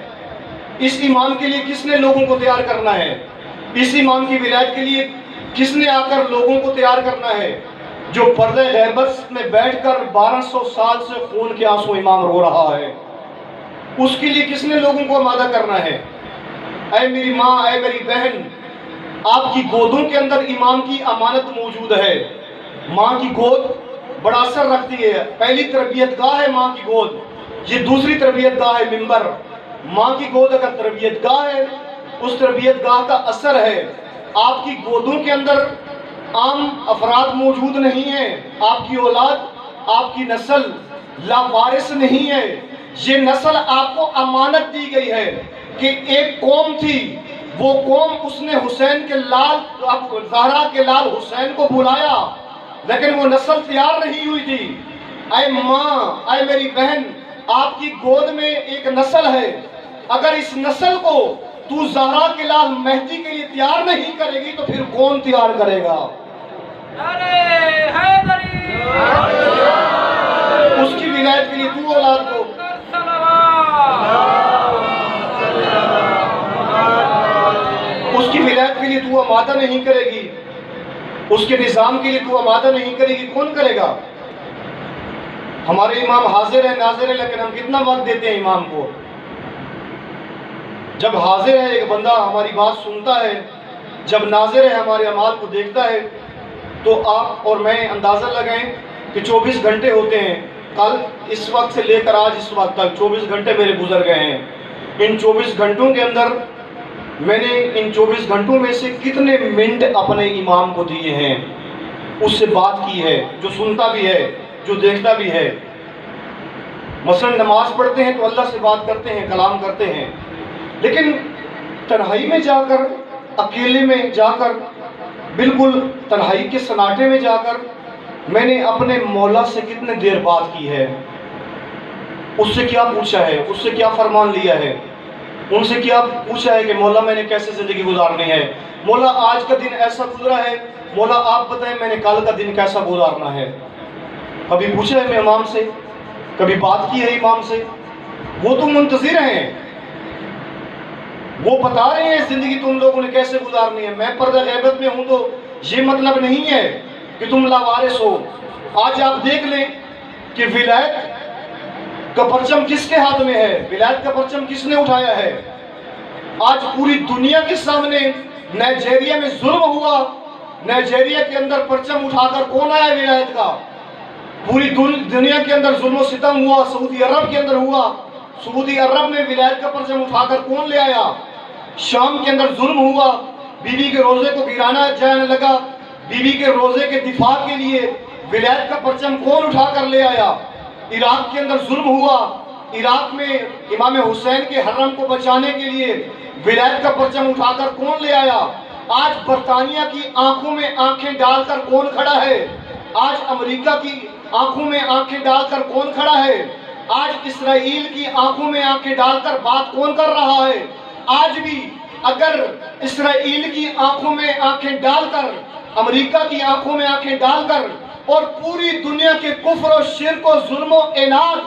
اس امام کے لیے کس نے لوگوں کو تیار کرنا ہے؟ اس امام کی ولایت کے لیے کس نے آ کر لوگوں کو تیار کرنا ہے؟ جو پردہ غیبت میں بیٹھ کر 1200 سال سے خون کے آنسو امام رو رہا ہے، اس کے لیے کس نے لوگوں کو آمادہ کرنا ہے؟ اے میری ماں، اے میری بہن، آپ کی گودوں کے اندر امام کی امانت موجود ہے۔ ماں کی گود بڑا اثر رکھتی ہے، پہلی تربیت گاہ ہے ماں کی گود، یہ دوسری تربیت گاہ ہے منبر۔ ماں کی گود اگر تربیت گاہ ہے، اس تربیت گاہ کا اثر ہے۔ آپ کی گودوں کے اندر عام افراد موجود نہیں ہیں، آپ کی اولاد، آپ کی نسل لاوارث نہیں ہے، یہ نسل آپ کو امانت دی گئی ہے کہ ایک قوم تھی، وہ قوم اس نے حسین کے لال، زہرا کے لال حسین کو بلایا، لیکن وہ نسل تیار نہیں ہوئی تھی۔ اے ماں، اے میری بہن، آپ کی گود میں ایک نسل ہے، اگر اس نسل کو تو زہرا کے لال مہدی کے لیے تیار نہیں کرے گی تو پھر کون تیار کرے گا؟ اس کی ولایت کے لیے تو اولاد کو، اس کی ولایت کے لیے تو آمادہ نہیں کرے گی، اس کے نظام کے لیے تو آمادہ نہیں کرے گی، کون کرے گا؟ ہمارے امام حاضر ہے ناظر ہے، لیکن ہم کتنا وقت دیتے ہیں امام کو؟ جب حاضر ہے ایک بندہ ہماری بات سنتا ہے، جب ناظر ہے ہمارے اعمال کو دیکھتا ہے، تو آپ اور میں اندازہ لگائیں کہ 24 گھنٹے ہوتے ہیں، کل اس وقت سے لے کر آج اس وقت تک 24 گھنٹے میرے گزر گئے ہیں۔ ان 24 گھنٹوں کے اندر میں نے ان 24 گھنٹوں میں سے کتنے منٹ اپنے امام کو دیے ہیں، اس سے بات کی ہے، جو سنتا بھی ہے، جو دیکھتا بھی ہے۔ مثلا نماز پڑھتے ہیں تو اللہ سے بات کرتے ہیں، کلام کرتے ہیں، لیکن تنہائی میں جا کر، اکیلے میں جا کر، بالکل تنہائی کے سناٹے میں جا کر میں نے اپنے مولا سے کتنے دیر بات کی ہے، اس سے کیا پوچھا ہے، اس سے کیا فرمان لیا ہے، ان سے کیا پوچھا ہے کہ مولا میں نے کیسے زندگی گزارنی ہے، مولا آج کا دن ایسا گزرا ہے، مولا آپ بتائیں میں نے کل کا دن کیسا گزارنا ہے۔ کبھی پوچھا ہے میں امام سے، کبھی بات کی ہے امام سے؟ وہ تو منتظر ہیں، وہ بتا رہے ہیں زندگی تم لوگوں نے کیسے گزارنی ہے۔ میں پردہ غیبت میں ہوں تو یہ مطلب نہیں ہے کہ تم لاوارث ہو۔ آج آپ دیکھ لیں کہ ولایت کا پرچم کس کے ہاتھ میں ہے، ولایت کا پرچم کس نے اٹھایا ہے۔ آج پوری دنیا کے سامنے نائجیریا میں ظلم ہوا، نائجیریا کے اندر پرچم اٹھا کر کون آیا ولایت کا؟ پوری دنیا کے اندر ظلم و ستم ہوا، سعودی عرب کے اندر ہوا، سعودی عرب میں ولایت کا پرچم اٹھا کر کون لے آیا؟ شام کے اندر ظلم ہوا، بی بی کے روزے کو گرانا جانے لگا، بی بی کے روزے کے دفاع کے لیے ولایت کا پرچم کون اٹھا کر لے آیا؟ عراق کے اندر ظلم ہوا، عراق میں امام حسین کے حرم کو بچانے کے لیے ولایت کا پرچم اٹھا کر کون لے آیا؟ آج برطانیہ کی آنکھوں میں آنکھیں ڈال کر کون کھڑا ہے؟ آج امریکہ کی آنکھوں میں آنکھیں ڈال کر کون کھڑا ہے؟ آج اسرائیل کی آنکھوں میں آنکھیں ڈال کر بات کون کر رہا ہے؟ آج بھی اگر اسرائیل کی آنکھوں میں آنکھیں ڈال کر، امریکہ کی آنکھوں میں آنکھیں ڈال کر، اور پوری دنیا کے کفر و شرک و ظلم و عناد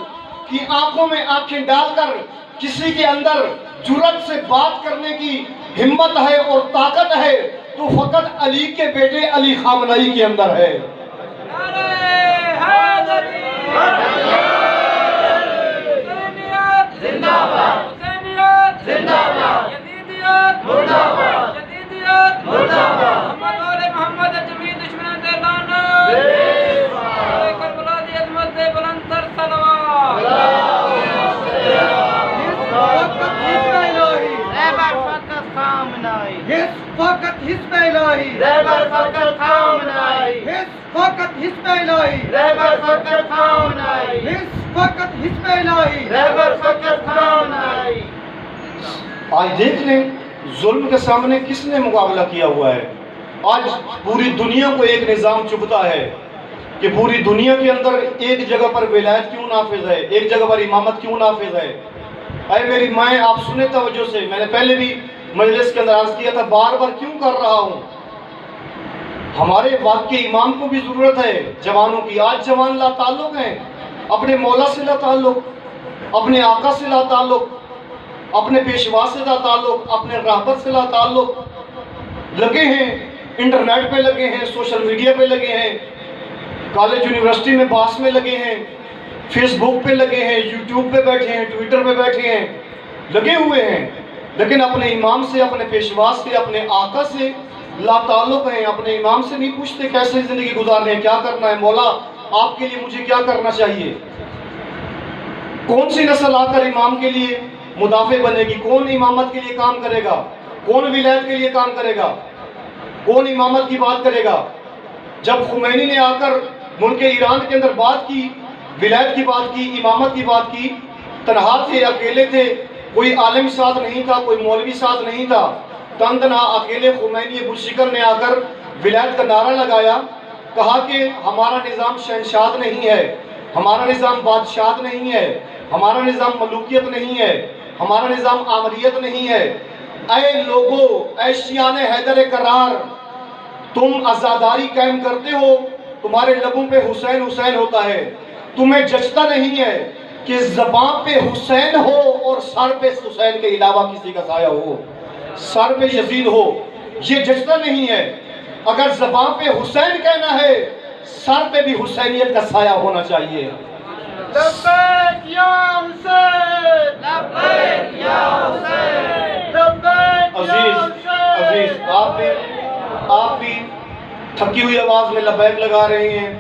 کی آنکھوں میں آنکھیں ڈال کر کسی کے اندر جرأت سے بات کرنے کی ہمت ہے اور طاقت ہے تو فقط علی کے بیٹے علی خامنئی کے اندر ہے۔ فقط حزب الہی، رہبر فقط خامنئی، فقط حزب الہی، رہبر فقط خامنئی، فقط حزب الہی، رہبر فقط خامنئی۔ آج دیکھ لیں ظلم کے سامنے کس نے مقابلہ کیا ہوا ہے۔ آج پوری دنیا کو ایک نظام چبھتا ہے کہ پوری دنیا کے اندر ایک جگہ پر ولایت کیوں نافذ ہے، ایک جگہ پر امامت کیوں نافذ ہے۔ اے میری مائیں آپ سنیں توجہ سے، میں نے پہلے بھی مجلس کے اندر عرض کیا تھا، بار بار کیوں کر رہا ہوں۔ ہمارے وقت کے امام کو بھی ضرورت ہے جوانوں کی۔ آج جوان لا تعلق ہیں، اپنے مولا سے لا تعلق، اپنے آقا سے لا تعلق، اپنے پیشوا سے لا تعلق، اپنے راہبر سے لا تعلق، لگے ہیں انٹرنیٹ پہ، لگے ہیں سوشل میڈیا پہ، لگے ہیں کالج یونیورسٹی میں باس میں، لگے ہیں فیس بک پہ، لگے ہیں یوٹیوب پہ بیٹھے ہیں، ٹویٹر پہ بیٹھے ہیں، لگے ہوئے ہیں، لیکن اپنے امام سے، اپنے پیشوا سے، اپنے آقا سے لا تعلق ہیں۔ اپنے امام سے نہیں پوچھتے کیسے زندگی گزارنی ہے، کیا کرنا ہے، مولا آپ کے لیے مجھے کیا کرنا چاہیے۔ کون سی نسل آ کر امام کے لیے مدافع بنے گی؟ کون امامت کے لیے کام کرے گا؟ کون ولایت کے لیے کام کرے گا؟ کون امامت کی بات کرے گا؟ جب خمینی نے آ کر ملک ایران کے اندر بات کی، ولایت کی بات کی، امامت کی بات کی، تنہا تھے، اکیلے تھے، کوئی عالم ساتھ نہیں تھا، کوئی مولوی ساتھ نہیں تھا، تنہا اکیلے خمینی ابو شکر نے آ کر ولایت کا نعرہ لگایا، کہا کہ ہمارا نظام شہنشاہ نہیں ہے، ہمارا نظام بادشاہ نہیں ہے، ہمارا نظام ملوکیت نہیں ہے، ہمارا نظام آمریت نہیں ہے۔ اے لوگو، اے شیعان حیدر کرار، تم عزاداری قائم کرتے ہو، تمہارے لبوں پہ حسین حسین ہوتا ہے، تمہیں جچتا نہیں ہے کہ زبان پہ حسین ہو اور سر پہ حسین کے علاوہ کسی کا سایہ ہو، سر پہ یزید ہو، یہ جچتا نہیں ہے۔ اگر زبان پہ حسین کہنا ہے، سر پہ بھی حسینیت کا سایہ ہونا چاہیے۔ لبیک یا حسین، لبیک یا حسین، لبیک یا حسین۔ عزیز آپ بھی تھکی ہوئی آواز میں لبیک لگا رہے ہیں،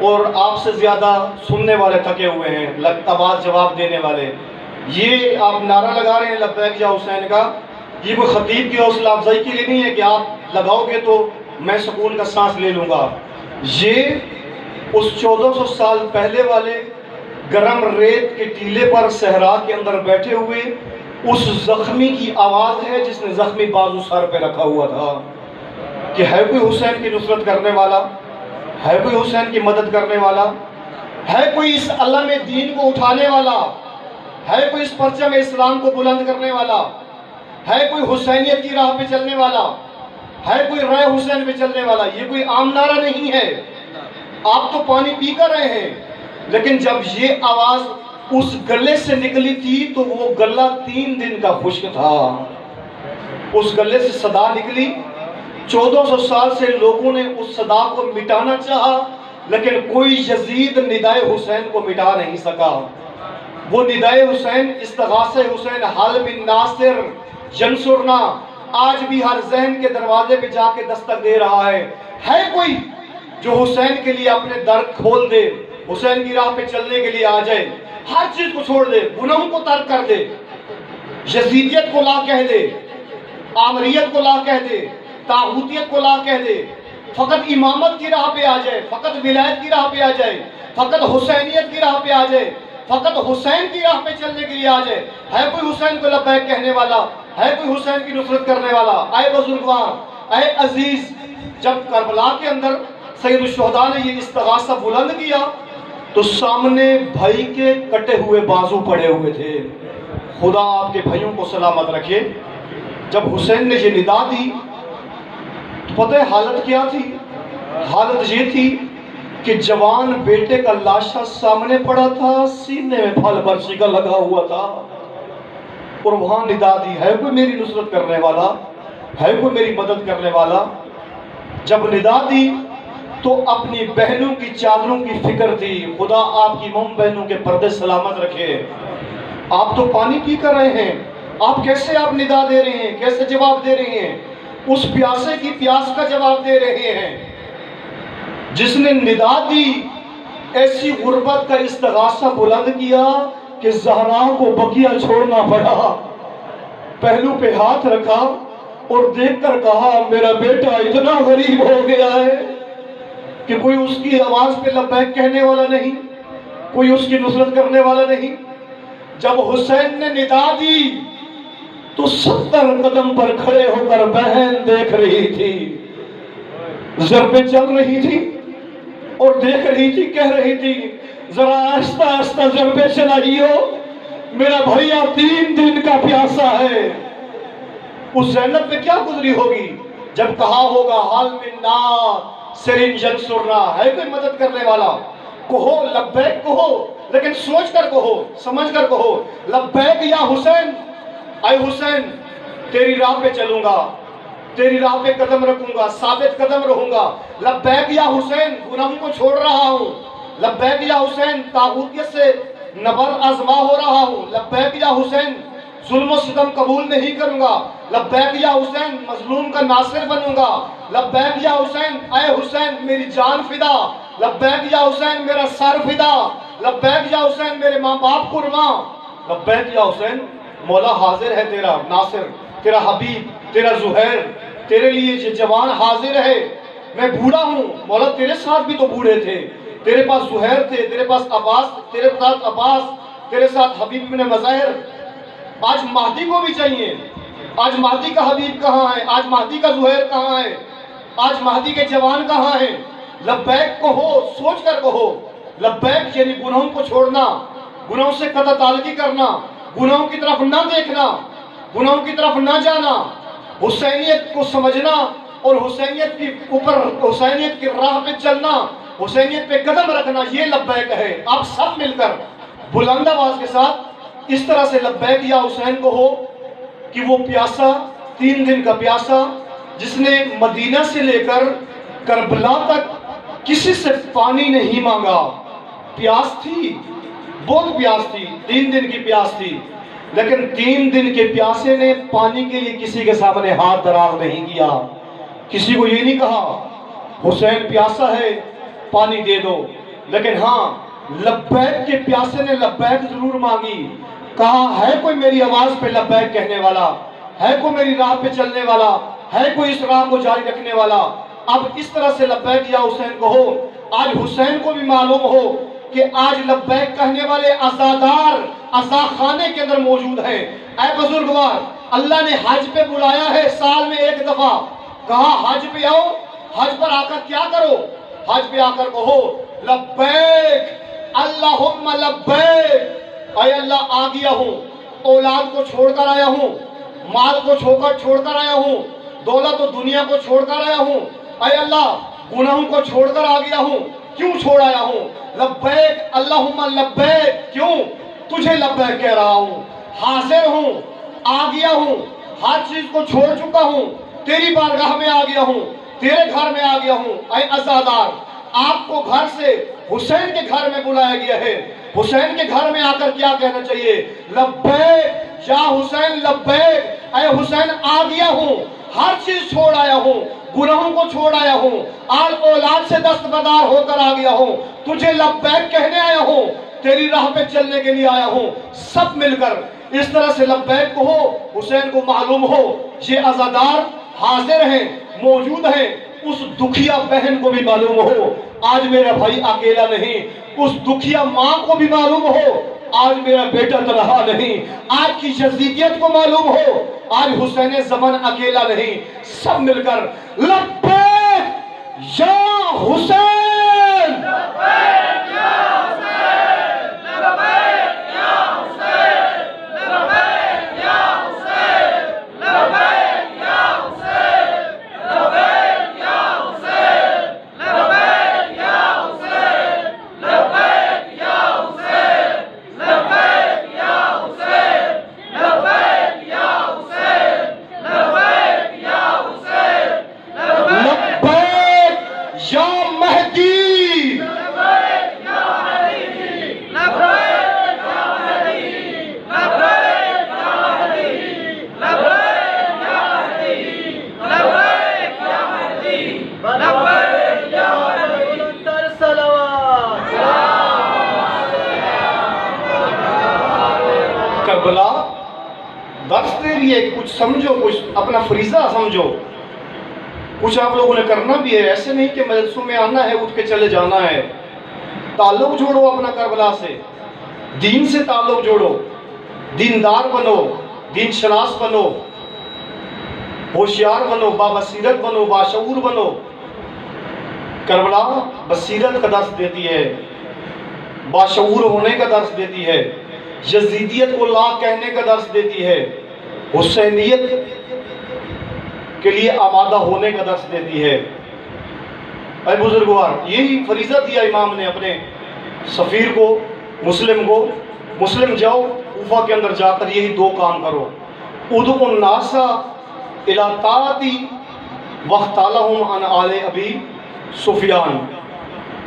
اور آپ سے زیادہ سننے والے تھکے ہوئے ہیں، آواز جواب دینے والے۔ یہ آپ نعرہ لگا رہے ہیں لبیک یا حسین کا، یہ کوئی خطیب کی حوصلہ افزائی کے لیے نہیں ہے کہ آپ لگاؤ گے تو میں سکون کا سانس لے لوں گا۔ یہ اس 1400 سال پہلے والے گرم ریت کے ٹیلے پر صحرا کے اندر بیٹھے ہوئے اس زخمی کی آواز ہے جس نے زخمی بازو سر پہ رکھا ہوا تھا کہ ہے کوئی حسین کی نصرت کرنے والا، ہے کوئی حسین کی مدد کرنے والا، ہے کوئی اس علم دین کو اٹھانے والا، ہے کوئی اس پرچم اسلام کو بلند کرنے والا، ہے کوئی حسینیت کی راہ پہ چلنے والا، ہے کوئی رائے حسین پہ چلنے والا۔ یہ کوئی عام نعرہ نہیں ہے، آپ تو پانی پی کر رہے ہیں، لیکن جب یہ آواز اس گلے سے نکلی تھی تو وہ گلہ 3 دن کا خشک تھا۔ اس گلے سے صدا نکلی، 1400 سال سے لوگوں نے اس صدا کو مٹانا چاہا، لیکن کوئی یزید ندائے حسین کو مٹا نہیں سکا۔ وہ ندائے حسین، استغاثہ حسین، حال من ناصر ینصرنا آج بھی ہر ذہن کے دروازے پہ جا کے دستک دے رہا ہے کوئی جو حسین کے لیے اپنے در کھول دے، حسین کی راہ پہ چلنے کے لیے آ جائے، ہر چیز کو چھوڑ دے، گناہوں کو ترک کر دے، یزیدیت کو لا کہہ دے، آمریت کو لا کہہ دے، طاغوتیت کو لا کہہ دے، فقط امامت کی راہ پہ آ جائے، فقط ولایت کی راہ پہ آ جائے، فقط حسینیت کی راہ پہ آ جائے، فقط حسین کی راہ پہ چلنے کے لیے آ جائے۔ ہے کوئی حسین کو لبیک کہنے والا، ہے کوئی حسین کی نصرت کرنے والا؟ اے بزرگوار، اے عزیز، جب کربلا کے اندر سید الشہداء نے یہ استغاثہ بلند کیا تو سامنے بھائی کے کٹے ہوئے بازو پڑے ہوئے تھے۔ خدا آپ کے بھائیوں کو سلامت رکھے۔ جب حسین نے یہ ندا دی تو پتہ ہے حالت کیا تھی؟ حالت یہ تھی کہ جوان بیٹے کا لاشا سامنے پڑا تھا، سینے میں پھل برچی کا لگا ہوا تھا، اور وہاں ندا دی، ہے کوئی میری نصرت کرنے والا، ہے کوئی میری مدد کرنے والا؟ جب ندا دی تو اپنی بہنوں کی چادروں کی فکر تھی۔ خدا آپ کی موم بہنوں کے پردے سلامت رکھے۔ آپ تو پانی پی کر رہے ہیں، آپ کیسے آپ ندا دے رہے ہیں، کیسے جواب دے رہے ہیں؟ اس پیاسے کی پیاس کا جواب دے رہے ہیں جس نے ندا دی، ایسی غربت کا استغاثہ بلند کیا کہ زہرا کو بقیہ چھوڑنا پڑا، پہلو پہ ہاتھ رکھا اور دیکھ کر کہا میرا بیٹا اتنا غریب ہو گیا ہے کہ کوئی اس کی آواز پہ لبیک کہنے والا نہیں، کوئی اس کی نصرت کرنے والا نہیں۔ جب حسین نے ندا دی تو 70 قدم پر کھڑے ہو کر بہن دیکھ رہی تھی، ضربیں چل رہی تھی اور دیکھ رہی تھی، کہہ رہی تھی ذرا آہستہ آہستہ ضربیں چلائیو، میرا بھیا 3 دن کا پیاسا ہے۔ اس زینب پہ کیا گزری ہوگی جب کہا ہوگا حال من ناصر ینصرنا، ہے کوئی مدد کرنے والا؟ کہو لبیک کہو، لیکن سوچ کر کہو، سمجھ کر کہو، لبیک یا حسین، اے حسین تیری راہ پہ چلوں گا، تیری راہ پہ قدم رکھوں گا، ثابت قدم رہوں گا۔ لبیک یا حسین گناہوں کو چھوڑ رہا ہوں، لبیک یا حسین طاغوتیت سے نبر آزما ہو رہا ہوں، لبیک یا حسین ظلم و ستم قبول نہیں کروں گا، لبیک یا حسین مظلوم کا ناصر بنوں گا، لبیک یا حسین، اے حسین میری جان فدا، لبیک یا حسین میرا سر فدا، لبیک یا حسین میرے ماں باپ قرباں، لبیک یا حسین مولا حاضر ہے تیرا ناصر، تیرا حبیب، تیرا زہیر، تیرے لیے یہ جوان حاضر ہے۔ میں بوڑھا ہوں مولا، تیرے ساتھ بھی تو بوڑھے تھے، تیرے پاس زہیر تھے، تیرے پاس عباس، تیرے ساتھ عباس، تیرے ساتھ حبیب بن مظاہر۔ آج مہدی کو بھی چاہیے، آج مہدی کا حبیب کہاں ہے؟ آج مہدی کا زہیر کہاں ہے؟ آج مہدی کے جوان کہاں ہیں؟ لبیک کہو، سوچ کر کہو۔ لبیک یعنی گناہوں کو چھوڑنا، گناہوں سے قطع تعلقی کرنا، گناہوں کی طرف نہ دیکھنا، گناہوں کی طرف نہ جانا، حسینیت کو سمجھنا اور حسینیت کی اوپر، حسینیت کی راہ پہ چلنا، حسینیت پہ قدم رکھنا، یہ لبیک ہے۔ آپ سب مل کر بلند آواز کے ساتھ اس طرح سے لبیک یا حسین کو ہو کہ وہ پیاسا، 3 دن کا پیاسا، جس نے مدینہ سے لے کر کربلا تک کسی سے پانی نہیں مانگا، پیاس تھی، بہت پیاس تھی، 3 دن کی پیاس تھی، لیکن 3 دن کے پیاسے نے پانی کے لیے کسی کے سامنے ہاتھ دراز نہیں کیا، کسی کو یہ نہیں کہا حسین پیاسا ہے پانی دے دو، لیکن ہاں لبیک کے پیاسے نے لبیک ضرور مانگی، کہا ہے کوئی میری آواز پہ لبیک کہنے والا، ہے کوئی میری راہ پہ چلنے والا، ہے کوئی اس راہ کو جاری رکھنے والا؟ اب اس طرح سے لبیک یا حسین کہو، آج حسین کو بھی معلوم ہو کہ آج لبیک کہنے والے عزادار عزاخانے کے اندر موجود ہیں۔ اے بزرگوار، اللہ نے حج پہ بلایا ہے سال میں ایک دفعہ، کہا حج پہ آؤ، حج پر آ کر کیا کرو؟ حج پہ آ کر کہو لبیک اللہم لبیک، اے اللہ آ گیا ہوں، اولاد کو چھوڑ کر آیا ہوں، مال کو چھوڑ کر آیا ہوں، دولت و دنیا کو چھوڑ کر آیا ہوں، اے اللہ گناہوں کو چھوڑ کر آ گیا ہوں، کیوں چھوڑ آیا ہوں؟ لبیک اللہم لبیک، کیوں؟ تجھے لبیک کہہ رہا ہوں، حاضر ہوں، آ گیا ہوں، ہر چیز کو چھوڑ چکا ہوں، تیری بارگاہ میں آ گیا ہوں، تیرے گھر میں آ گیا ہوں۔ اے عزادار، آپ کو گھر سے حسین کے گھر میں بلایا گیا ہے، حسین کے گھر میں آ کر کیا کہنا چاہیے؟ لبیک یا حسین لبیک، اے حسین آ گیا ہوں، ہر چیز چھوڑ آیا ہوں، گناہوں کو چھوڑ آیا ہوں، آل اولاد سے دستبردار ہو کر آ گیا ہوں، تجھے لبیک کہنے آیا ہوں، تیری راہ پہ چلنے کے لیے آیا ہوں۔ سب مل کر اس طرح سے لبیک کہو، حسین کو معلوم ہو یہ عزادار حاضر ہیں، موجود ہیں، اس دکھیا بہن کو بھی معلوم ہو آج میرا بھائی اکیلا نہیں، اس دکھیا ماں کو بھی معلوم ہو آج میرا بیٹا تنہا نہیں، آج کی یزیدیت کو معلوم ہو آج حسین زمان اکیلا نہیں۔ سب مل کر لبیک یا حسین، لبیک یا حسین، لبیک یا حسین، لبیک یا حسین، لبیک یا حسین، لبیک یا حسین، لبیک یا حسین، لبیک یا حسین، لبیک یا حسین، لبیک یا حسین، لبیک یا حسین، لبیک یا مہدی، لبیک یا مہدی، لبیک یا مہدی، لبیک یا مہدی، لبیک یا مہدی، لبیک یا مہدی، لبیک یا مہدی۔ بلندتر صلوات۔ کربلا درس دے لیے کچھ سمجھو، کچھ اپنا فریضہ سمجھو، کچھ آپ لوگوں نے کرنا بھی ہے، ایسے نہیں کہ مجلسوں میں آنا ہے اٹھ کے چلے جانا ہے۔ تعلق جوڑو اپنا کربلا سے، دین سے تعلق جوڑو، دیندار بنو، دین شناس بنو، ہوشیار بنو، بابصیرت بنو، باشعور بنو۔ کربلا بصیرت کا درس دیتی ہے، باشعور ہونے کا درس دیتی ہے، یزیدیت کو لا کہنے کا درس دیتی ہے، حسینیت کے لیے آمادہ ہونے کا درس دیتی ہے۔ اے بزرگوار، یہی فریضہ دیا امام نے اپنے سفیر کو، مسلم کو، مسلم جاؤ کوفہ کے اندر جا کر یہی دو کام کرو، ادعوا الناس الی طاعتی واختالہم عن آل ابی سفیان،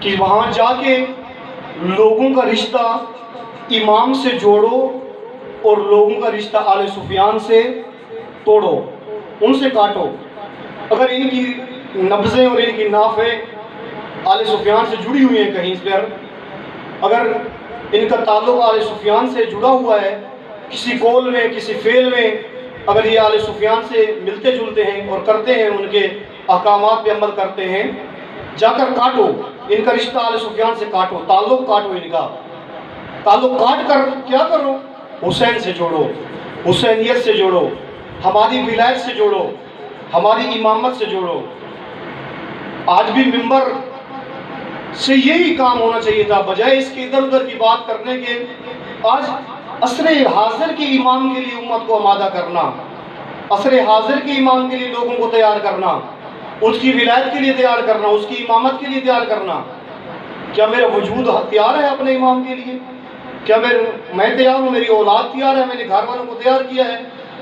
کہ وہاں جا کے لوگوں کا رشتہ امام سے جوڑو اور لوگوں کا رشتہ آل سفیان سے توڑو، ان سے کاٹو۔ اگر ان کی نبضیں اور ان کی نافیں آل سفیان سے جڑی ہوئی ہیں کہیں پر، اگر ان کا تعلق آل سفیان سے جڑا ہوا ہے کسی قول میں، کسی فعل میں، اگر یہ آل سفیان سے ملتے جلتے ہیں اور کرتے ہیں، ان کے احکامات پہ عمل کرتے ہیں، جا کر کاٹو ان کا رشتہ، آل سفیان سے کاٹو، تعلق کاٹو، ان کا تعلق کاٹ کر کیا کرو؟ حسین سے جوڑو، حسینیت سے جوڑو، ہماری ولایت سے جوڑو، ہماری امامت سے جوڑو۔ آج بھی منبر سے یہی کام ہونا چاہیے تھا، بجائے اس کے ادھر ادھر کی بات کرنے کے۔ آج عصر حاضر کے امام کے لیے امت کو آمادہ کرنا، عصر حاضر کے امام کے لیے لوگوں کو تیار کرنا، اس کی ولایت کے لیے تیار کرنا، اس کی امامت کے لیے تیار کرنا۔ کیا میرا وجود تیار ہے اپنے امام کے لیے؟ کیا میں تیار ہوں؟ میری اولاد تیار ہے؟ میں نے گھر والوں کو تیار کیا ہے،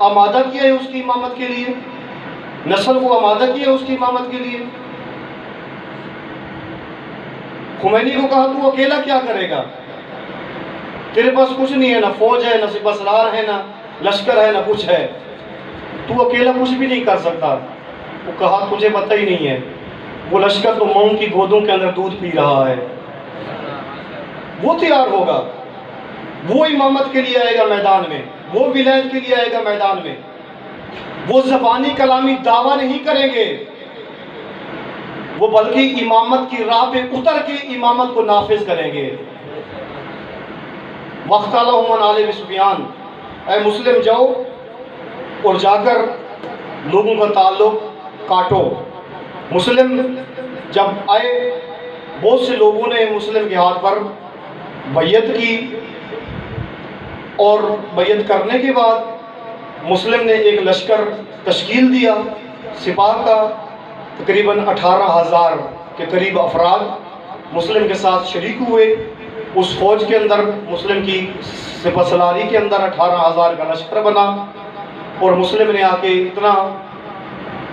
آمادہ کیا ہے اس کی امامت کے لیے، نسل کو آمادہ کیا ہے اس کی امامت کے لیے؟ خمینی کو کہا تو اکیلا کیا کرے گا؟ تیرے پاس کچھ نہیں ہے، نہ فوج ہے، نہ سپہ سالار ہے، نہ لشکر ہے، نہ کچھ ہے، تو اکیلا کچھ بھی نہیں کر سکتا۔ وہ کہا تجھے پتہ ہی نہیں ہے، وہ لشکر تو مئو کی گودوں کے اندر دودھ پی رہا ہے، وہ تیار ہوگا، وہ امامت کے لیے آئے گا میدان میں، وہ ولایت کے لیے آئے گا میدان میں، وہ زبانی کلامی دعویٰ نہیں کریں گے، وہ بلکہ امامت کی راہ پہ اتر کے امامت کو نافذ کریں گے۔ وَاخْتَلَفَ مَنْ آلِ سفیان، اے مسلم جاؤ اور جا کر لوگوں کا تعلق کاٹو۔ مسلم جب آئے، بہت سے لوگوں نے مسلم کے ہاتھ پر بیعت کی، اور بیعت کرنے کے بعد مسلم نے ایک لشکر تشکیل دیا، سپاہ کا تقریباً 18,000 کے قریب افراد مسلم کے ساتھ شریک ہوئے۔ اس فوج کے اندر مسلم کی سپہ سالاری کے اندر 18,000 کا لشکر بنا، اور مسلم نے آ کے اتنا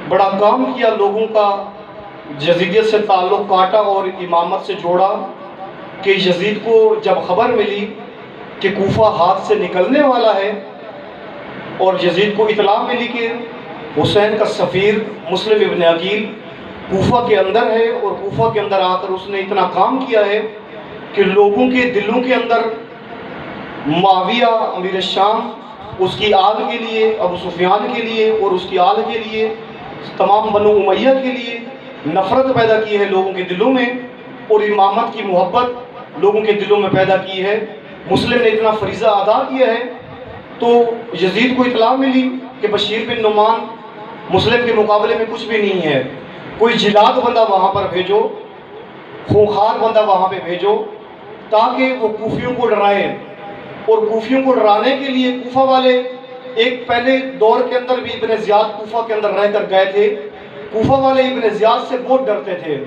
بڑا کام کیا، لوگوں کا یزیدیت سے تعلق کاٹا اور امامت سے جوڑا، کہ یزید کو جب خبر ملی کہ کوفہ ہاتھ سے نکلنے والا ہے، اور یزید کو اطلاع ملی کہ حسین کا سفیر مسلم ابن عقیل کوفہ کے اندر ہے، اور کوفہ کے اندر آ کر اس نے اتنا کام کیا ہے کہ لوگوں کے دلوں کے اندر معاویہ امیر الشام، اس کی آل کے لیے، ابو سفیان کے لیے اور اس کی آل کے لیے، تمام بنو امیہ کے لیے نفرت پیدا کی ہے لوگوں کے دلوں میں، اور امامت کی محبت لوگوں کے دلوں میں پیدا کی ہے۔ مسلم نے اتنا فریضہ ادا کیا ہے، تو یزید کو اطلاع ملی کہ بشیر بن نعمان مسلم کے مقابلے میں کچھ بھی نہیں ہے، کوئی جلاد بندہ وہاں پر بھیجو، خونخوار بندہ وہاں پہ بھیجو، تاکہ وہ کوفیوں کو ڈرائیں۔ اور کوفیوں کو ڈرانے کے لیے کوفہ والے ایک پہلے دور کے اندر بھی ابن زیاد کوفہ کے اندر رہ کر گئے تھے، کوفہ والے ابن زیاد سے بہت ڈرتے تھے۔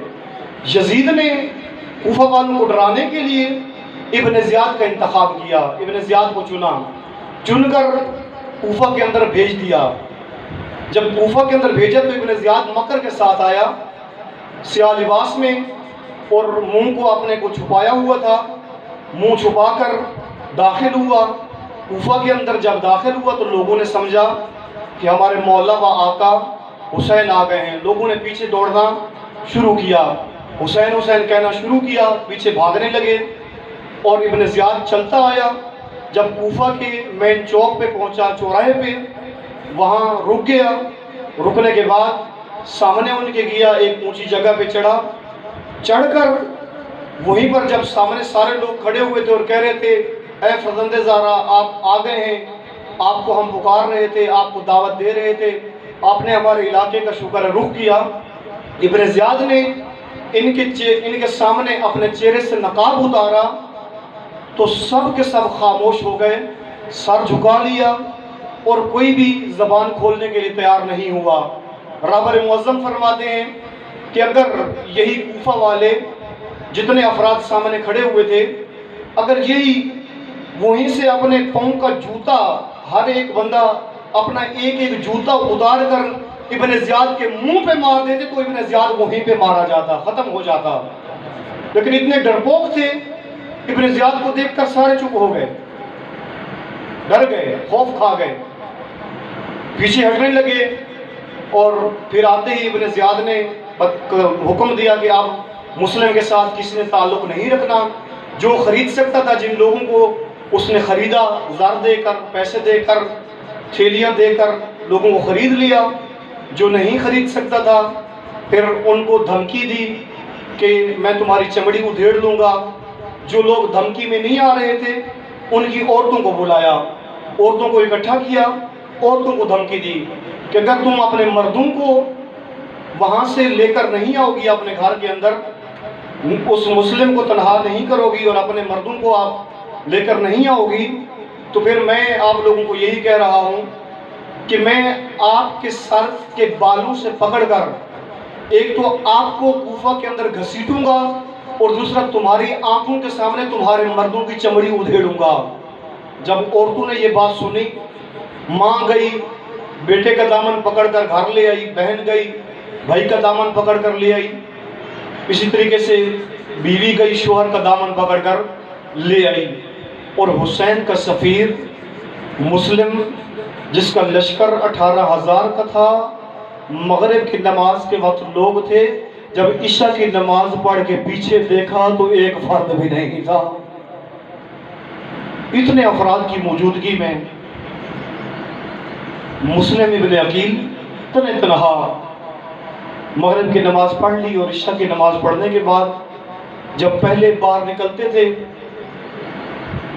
یزید نے کوفہ والوں کو ڈرانے کے لیے ابن زیاد کا انتخاب کیا، ابن زیاد کو چن کر کوفہ کے اندر بھیج دیا۔ جب کوفہ کے اندر بھیجا تو ابن زیاد مکر کے ساتھ آیا، سیاہ لباس میں، اور منہ کو اپنے کو چھپایا ہوا تھا، منہ چھپا کر داخل ہوا کوفہ کے اندر۔ جب داخل ہوا تو لوگوں نے سمجھا کہ ہمارے مولا و آقا حسین آ گئے ہیں، لوگوں نے پیچھے دوڑنا شروع کیا، حسین حسین کہنا شروع کیا، پیچھے بھاگنے لگے، اور ابن زیاد چلتا آیا۔ جب کوفہ کے مین چوک پہ پہنچا، چوراہے پہ، وہاں رک گیا، رکنے کے بعد سامنے ان کے گیا، ایک اونچی جگہ پہ چڑھ کر وہیں پر جب سامنے سارے لوگ کھڑے ہوئے تھے اور کہہ رہے تھے اے فرزند زہرا آپ آ گئے ہیں، آپ کو ہم پکار رہے تھے، آپ کو دعوت دے رہے تھے، آپ نے ہمارے علاقے کا شکر ہے رخ کیا۔ ابن زیاد نے ان کے سامنے اپنے چہرے سے نقاب اتارا تو سب کے سب خاموش ہو گئے، سر جھکا لیا، اور کوئی بھی زبان کھولنے کے لیے تیار نہیں ہوا۔ رابر معظم فرماتے ہیں کہ اگر یہی کوفہ والے جتنے افراد سامنے کھڑے ہوئے تھے، اگر یہی وہیں سے اپنے پاؤں کا جوتا، ہر ایک بندہ اپنا ایک ایک جوتا اتار کر ابن زیاد کے منہ پہ مار دیتے تو ابن زیاد وہیں پہ مارا جاتا، ختم ہو جاتا۔ لیکن اتنے ڈرپوک تھے، ابن زیاد کو دیکھ کر سارے چپ ہو گئے، ڈر گئے، خوف کھا گئے، پیچھے ہٹنے لگے۔ اور پھر آتے ہی ابن زیاد نے حکم دیا کہ آپ مسلم کے ساتھ کسی نے تعلق نہیں رکھنا۔ جو خرید سکتا تھا، جن لوگوں کو اس نے خریدا، زر دے کر، پیسے دے کر، تھیلیاں دے کر لوگوں کو خرید لیا۔ جو نہیں خرید سکتا تھا، پھر ان کو دھمکی دی کہ میں تمہاری چمڑی ادھیڑ لوں گا۔ جو لوگ دھمکی میں نہیں آ رہے تھے، ان کی عورتوں کو بلایا، عورتوں کو اکٹھا کیا، عورتوں کو دھمکی دی کہ اگر تم اپنے مردوں کو وہاں سے لے کر نہیں آؤ گی اپنے گھر کے اندر، اس مسلم کو تنہا نہیں کرو گی اور اپنے مردوں کو آپ لے کر نہیں آؤ گی، تو پھر میں آپ لوگوں کو یہی کہہ رہا ہوں کہ میں آپ کے سر کے بالوں سے پکڑ کر ایک تو آپ کو کوفہ کے اندر گھسیٹوں گا، اور دوسرا تمہاری آنکھوں کے سامنے تمہارے مردوں کی چمڑی ادھیڑوں گا۔ جب عورتوں نے یہ بات سنی، ماں گئی بیٹے کا دامن پکڑ کر گھر لے آئی، بہن گئی بھائی کا دامن پکڑ کر لے آئی، اسی طریقے سے بیوی گئی شوہر کا دامن پکڑ کر لے آئی۔ اور حسین کا سفیر مسلم، جس کا لشکر 18,000 کا تھا، مغرب کی نماز کے وقت لوگ تھے، جب عشاء کی نماز پڑھ کے پیچھے دیکھا تو ایک فرد بھی نہیں تھا۔ اتنے افراد کی موجودگی میں مسلم ابن عقیل تنہا مغرب کی نماز پڑھ لی اور عشاء کی نماز پڑھنے کے بعد جب پہلے بار نکلتے تھے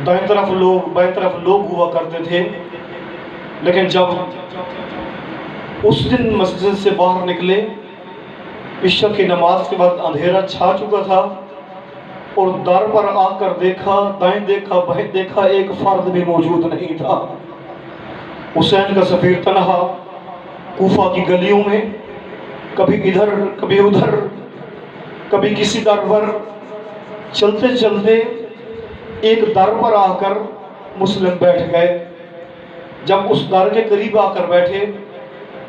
دائیں طرف لوگ بائیں طرف لوگ ہوا کرتے تھے، لیکن جب اس دن مسجد سے باہر نکلے عشاء کی نماز کے بعد اندھیرا چھا چکا تھا اور در پر آ کر دیکھا، دائیں دیکھا بائیں دیکھا، ایک فرد بھی موجود نہیں تھا۔ حسین کا سفیر تنہا کوفہ کی گلیوں میں کبھی ادھر کبھی ادھر کبھی کسی در پر چلتے چلتے ایک در پر آ کر مسلم بیٹھ گئے۔ جب اس در کے قریب آ کر بیٹھے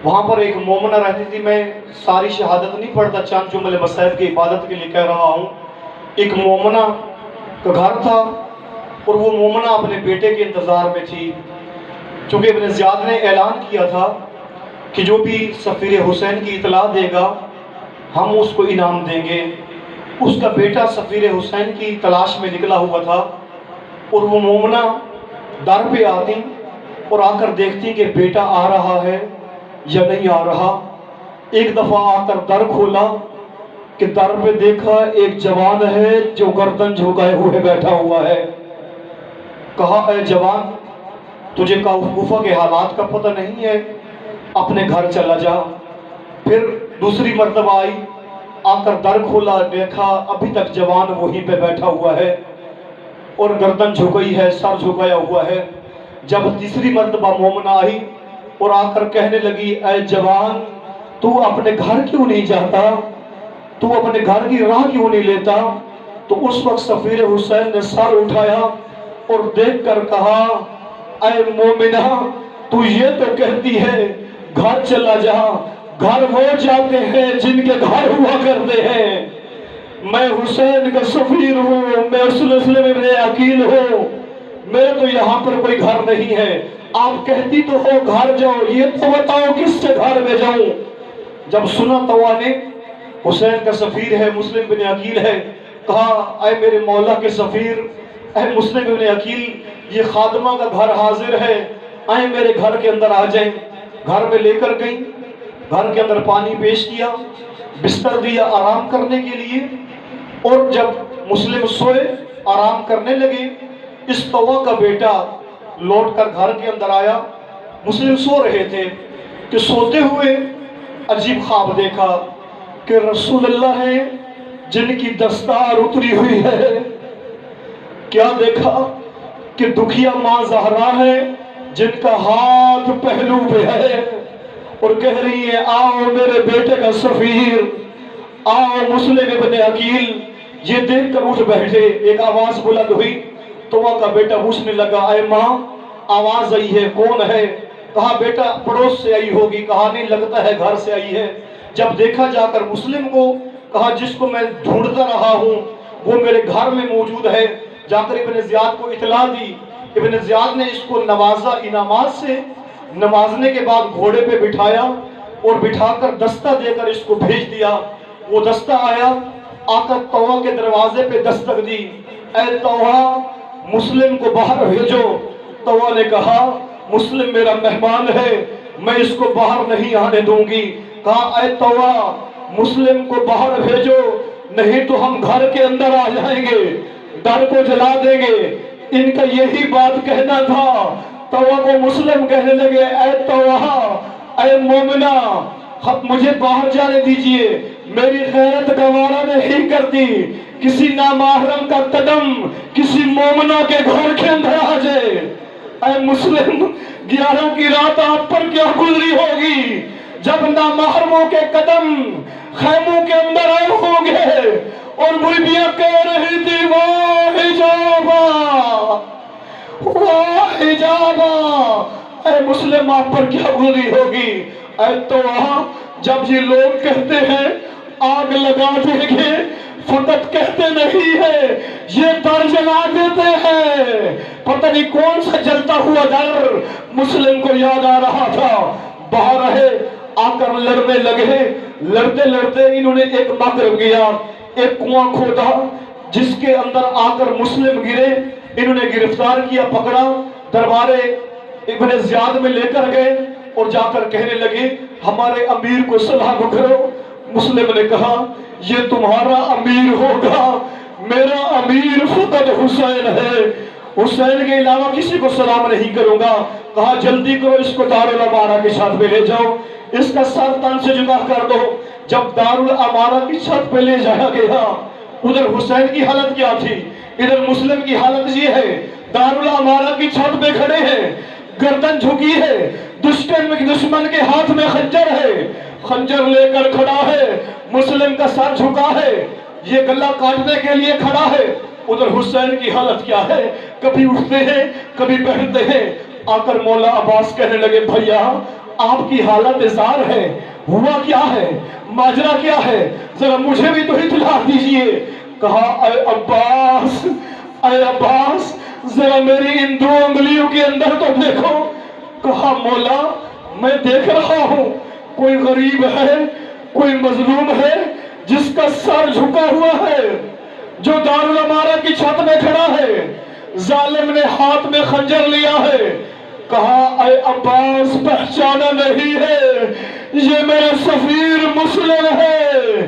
وہاں پر ایک مومنہ رہتی تھی، میں ساری شہادت نہیں پڑھتا، چند جملے مسائب کی عبادت کے لیے کہہ رہا ہوں۔ ایک مومنہ کا گھر تھا اور وہ مومنہ اپنے بیٹے کے انتظار میں تھی، چونکہ ابن زیاد نے اعلان کیا تھا کہ جو بھی سفیر حسین کی اطلاع دے گا ہم اس کو انعام دیں گے۔ اس کا بیٹا سفیر حسین کی تلاش میں نکلا ہوا تھا اور وہ مومنہ در پہ آتی اور آ کر دیکھتی کہ بیٹا آ رہا ہے یا نہیں آ رہا۔ ایک دفعہ آ کر در کھولا کہ در پہ دیکھا ایک جوان ہے جو گردن جھکائے ہوئے بیٹھا ہوا ہے۔ کہا اے جوان، تجھے کوفہ کے حالات کا پتہ نہیں ہے، اپنے گھر چلا جا۔ پھر دوسری مرتبہ آئی، آ کر در کھولا، دیکھا ابھی تک جوان وہیں پہ بیٹھا ہوا ہے اور گردن جھکائی ہے، سر جھکایا ہوا ہے۔ جب تیسری مرتبہ مومنہ آئی اور آ کر کہنے لگی اے جوان، تو اپنے گھر کیوں نہیں جاتا، تو اپنے گھر کی راہ کیوں نہیں لیتا؟ تو اس وقت سفیر حسین نے سر اٹھایا اور دیکھ کر کہا اے مومنہ، تو یہ تو کہتی ہے گھر چلا جا، گھر وہ جاتے ہیں جن کے گھر ہوا کرتے ہیں، میں حسین کا سفیر ہوں، میں مسلم ابن عقیل ہوں، میرے تو یہاں پر کوئی گھر نہیں ہے، آپ کہتی تو ہو گھر جاؤ، یہ تو بتاؤ کس سے گھر میں جاؤں؟ جب سنا توا نے حسین کا سفیر ہے، مسلم بن عقیل ہے، کہا اے میرے مولا کے سفیر، اے مسلم بن عقیل، یہ خادمہ کا گھر حاضر ہے، آئیں میرے گھر کے اندر آ جائیں۔ گھر میں لے کر گئیں، گھر کے اندر پانی پیش کیا، بستر دیا آرام کرنے کے لیے، اور جب مسلم سوئے آرام کرنے لگے، اس توا کا بیٹا لوٹ کر گھر کے اندر آیا۔ مسلم سو رہے تھے کہ سوتے ہوئے عجیب خواب دیکھا کہ رسول اللہ ہیں جن کی دستار اتری ہوئی ہے۔ کیا دیکھا کہ دکھیا ماں زہرا ہے جن کا ہاتھ پہلو پہ ہے اور کہہ رہی ہے آؤ میرے بیٹے کا سفیر، آؤ مسلم ابن عقیل۔ یہ دیکھ کر اٹھ بیٹھے، ایک آواز بلند ہوئی، توا کا بیٹا پوچھنے لگا اے ماں آواز آئی ہے، کون ہے؟ کہا بیٹا پڑوس سے آئی ہوگی، کہا نہیں لگتا ہے گھر سے آئی ہے۔ جب دیکھا جا کر مسلم کو، کہا جس کو میں ڈھونڈتا رہا ہوں وہ میرے گھر میں موجود ہے۔ جا کر ابن زیاد کو اطلاع دی، ابن زیاد نے اس کو نوازا، انعامات سے نوازنے کے بعد گھوڑے پہ بٹھایا اور بٹھا کر دستہ دے کر اس کو بھیج دیا۔ وہ دستہ آیا، آ کر توا کے دروازے پہ دستک دی، اے توا مسلم کو باہر بھیجو۔ توا نے کہا مسلم میرا مہمان ہے، میں اس کو باہر نہیں آنے دوں گی۔ کہا اے توا مسلم کو باہر بھیجو، نہیں تو ہم گھر کے اندر آ جائیں گے، در کو جلا دیں گے۔ ان کا یہی بات کہنا تھا۔ توا کو مسلم کہنے لگے اے توا، اے مومنہ، مجھے باہر جانے دیجئے، میری غیرت گوارا نہیں کرتی کسی نامحرم کا قدم کسی مومنہ کے گھر کے اندر آ جائے۔ اے مسلم، 11 کی رات آپ پر کیا گزری ہوگی جب نامحرموں کے قدم خیموں کے اندر آئے ہوں گے اور بیویاں کہہ رہی تھی واہ حجابا واہ حجابا۔ اے مسلم آپ پر کیا گزری ہوگی؟ اے تو وہاں جب یہ لوگ کہتے ہیں آگ لگا دیں گے، فقط کہتے نہیں ہے، یہ در جلا دیتے ہیں۔ پتہ نہیں کون سا جلتا ہوا در مسلم کو یاد آ رہا تھا۔ باہر رہے، آ کر لڑنے لگے، لڑتے لڑتے انہوں نے ایک مغرب کیا، ایک کنواں کھودا جس کے اندر آ کر مسلم گرے۔ انہوں نے گرفتار کیا، پکڑا، دربار ابن زیاد میں لے کر گئے اور جا کر کہنے لگے ہمارے امیر کو سلام کرو۔ مسلم نے کہا یہ تمہارا امیر ہوگا، میرا امیر فقط حسین ہے، حسین کے علاوہ کسی کو سلام نہیں کروں گا۔ کہا جلدی کرو اس کو دارالامارہ کی چھت پہ لے جاؤ، اس کا سر تن سے جدا کر دو۔ جب دارالامارہ کی چھت پہ لے جایا گیا، ادھر حسین کی حالت کیا تھی، ادھر مسلم کی حالت یہ ہے، دارالامارہ کی چھت پہ کھڑے ہیں، گردن جھکی ہے، دشمن کے ہاتھ میں خنجر ہے، خنجر لے کر کھڑا ہے، مسلم کا سر جھکا ہے، یہ گلہ کاٹنے کے لیے کھڑا ہے۔ ادھر حسین کی حالت کیا ہے، کبھی اٹھتے ہیں کبھی بیٹھتے ہیں۔ آ کر مولا عباس کہنے لگے بھیا آپ کی حالت زار ہے، ہوا کیا ہے، ماجرا کیا ہے، ذرا مجھے بھی تو اطلاع دیجئے۔ کہا اے عباس ذرا میری ان 2 انگلیوں کے اندر تو دیکھو۔ کہا مولا میں دیکھ رہا ہوں، کوئی غریب ہے، کوئی مظلوم ہے جس کا سر جھکا ہوا ہے، جو دارالامارہ کی چھت میں کھڑا ہے، ظالم نے ہاتھ میں خنجر لیا ہے۔ کہا اے عباس پہچانا نہیں ہے، یہ میرا سفیر مسلم ہے،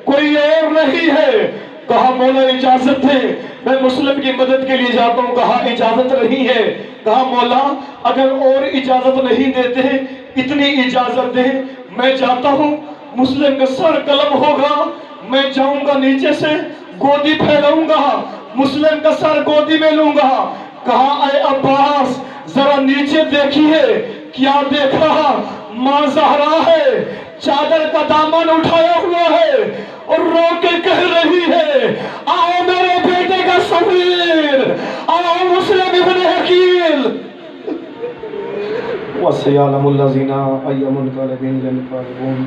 کوئی اور نہیں ہے۔ کہا مولا اجازت ہے میں مسلم کی مدد کے لیے جاتا ہوں۔ کہا اجازت نہیں ہے۔ کہا مولا اگر اور اجازت نہیں دیتے اتنی اجازت دے، میں جاتا ہوں، مسلم کا سر قلم ہوگا، میں جاؤں گا نیچے سے گودی پھیلاؤں گا، مسلم کا سر گودی میں لوں گا۔ کہا اے عباس ذرا نیچے دیکھیے، کیا دیکھ رہا؟ ماں زہرا ہے، چادر کا دامن اٹھایا ہوا ہے اور رو کے کہہ رہی ہے آؤ میرے بیٹے کا سفیر، آؤ مسلم ابن حقیل۔ وَسَيَعْلَمُ الَّذِينَ أَيَّ مُنْقَلَبٍ يَنقَلِبُونَ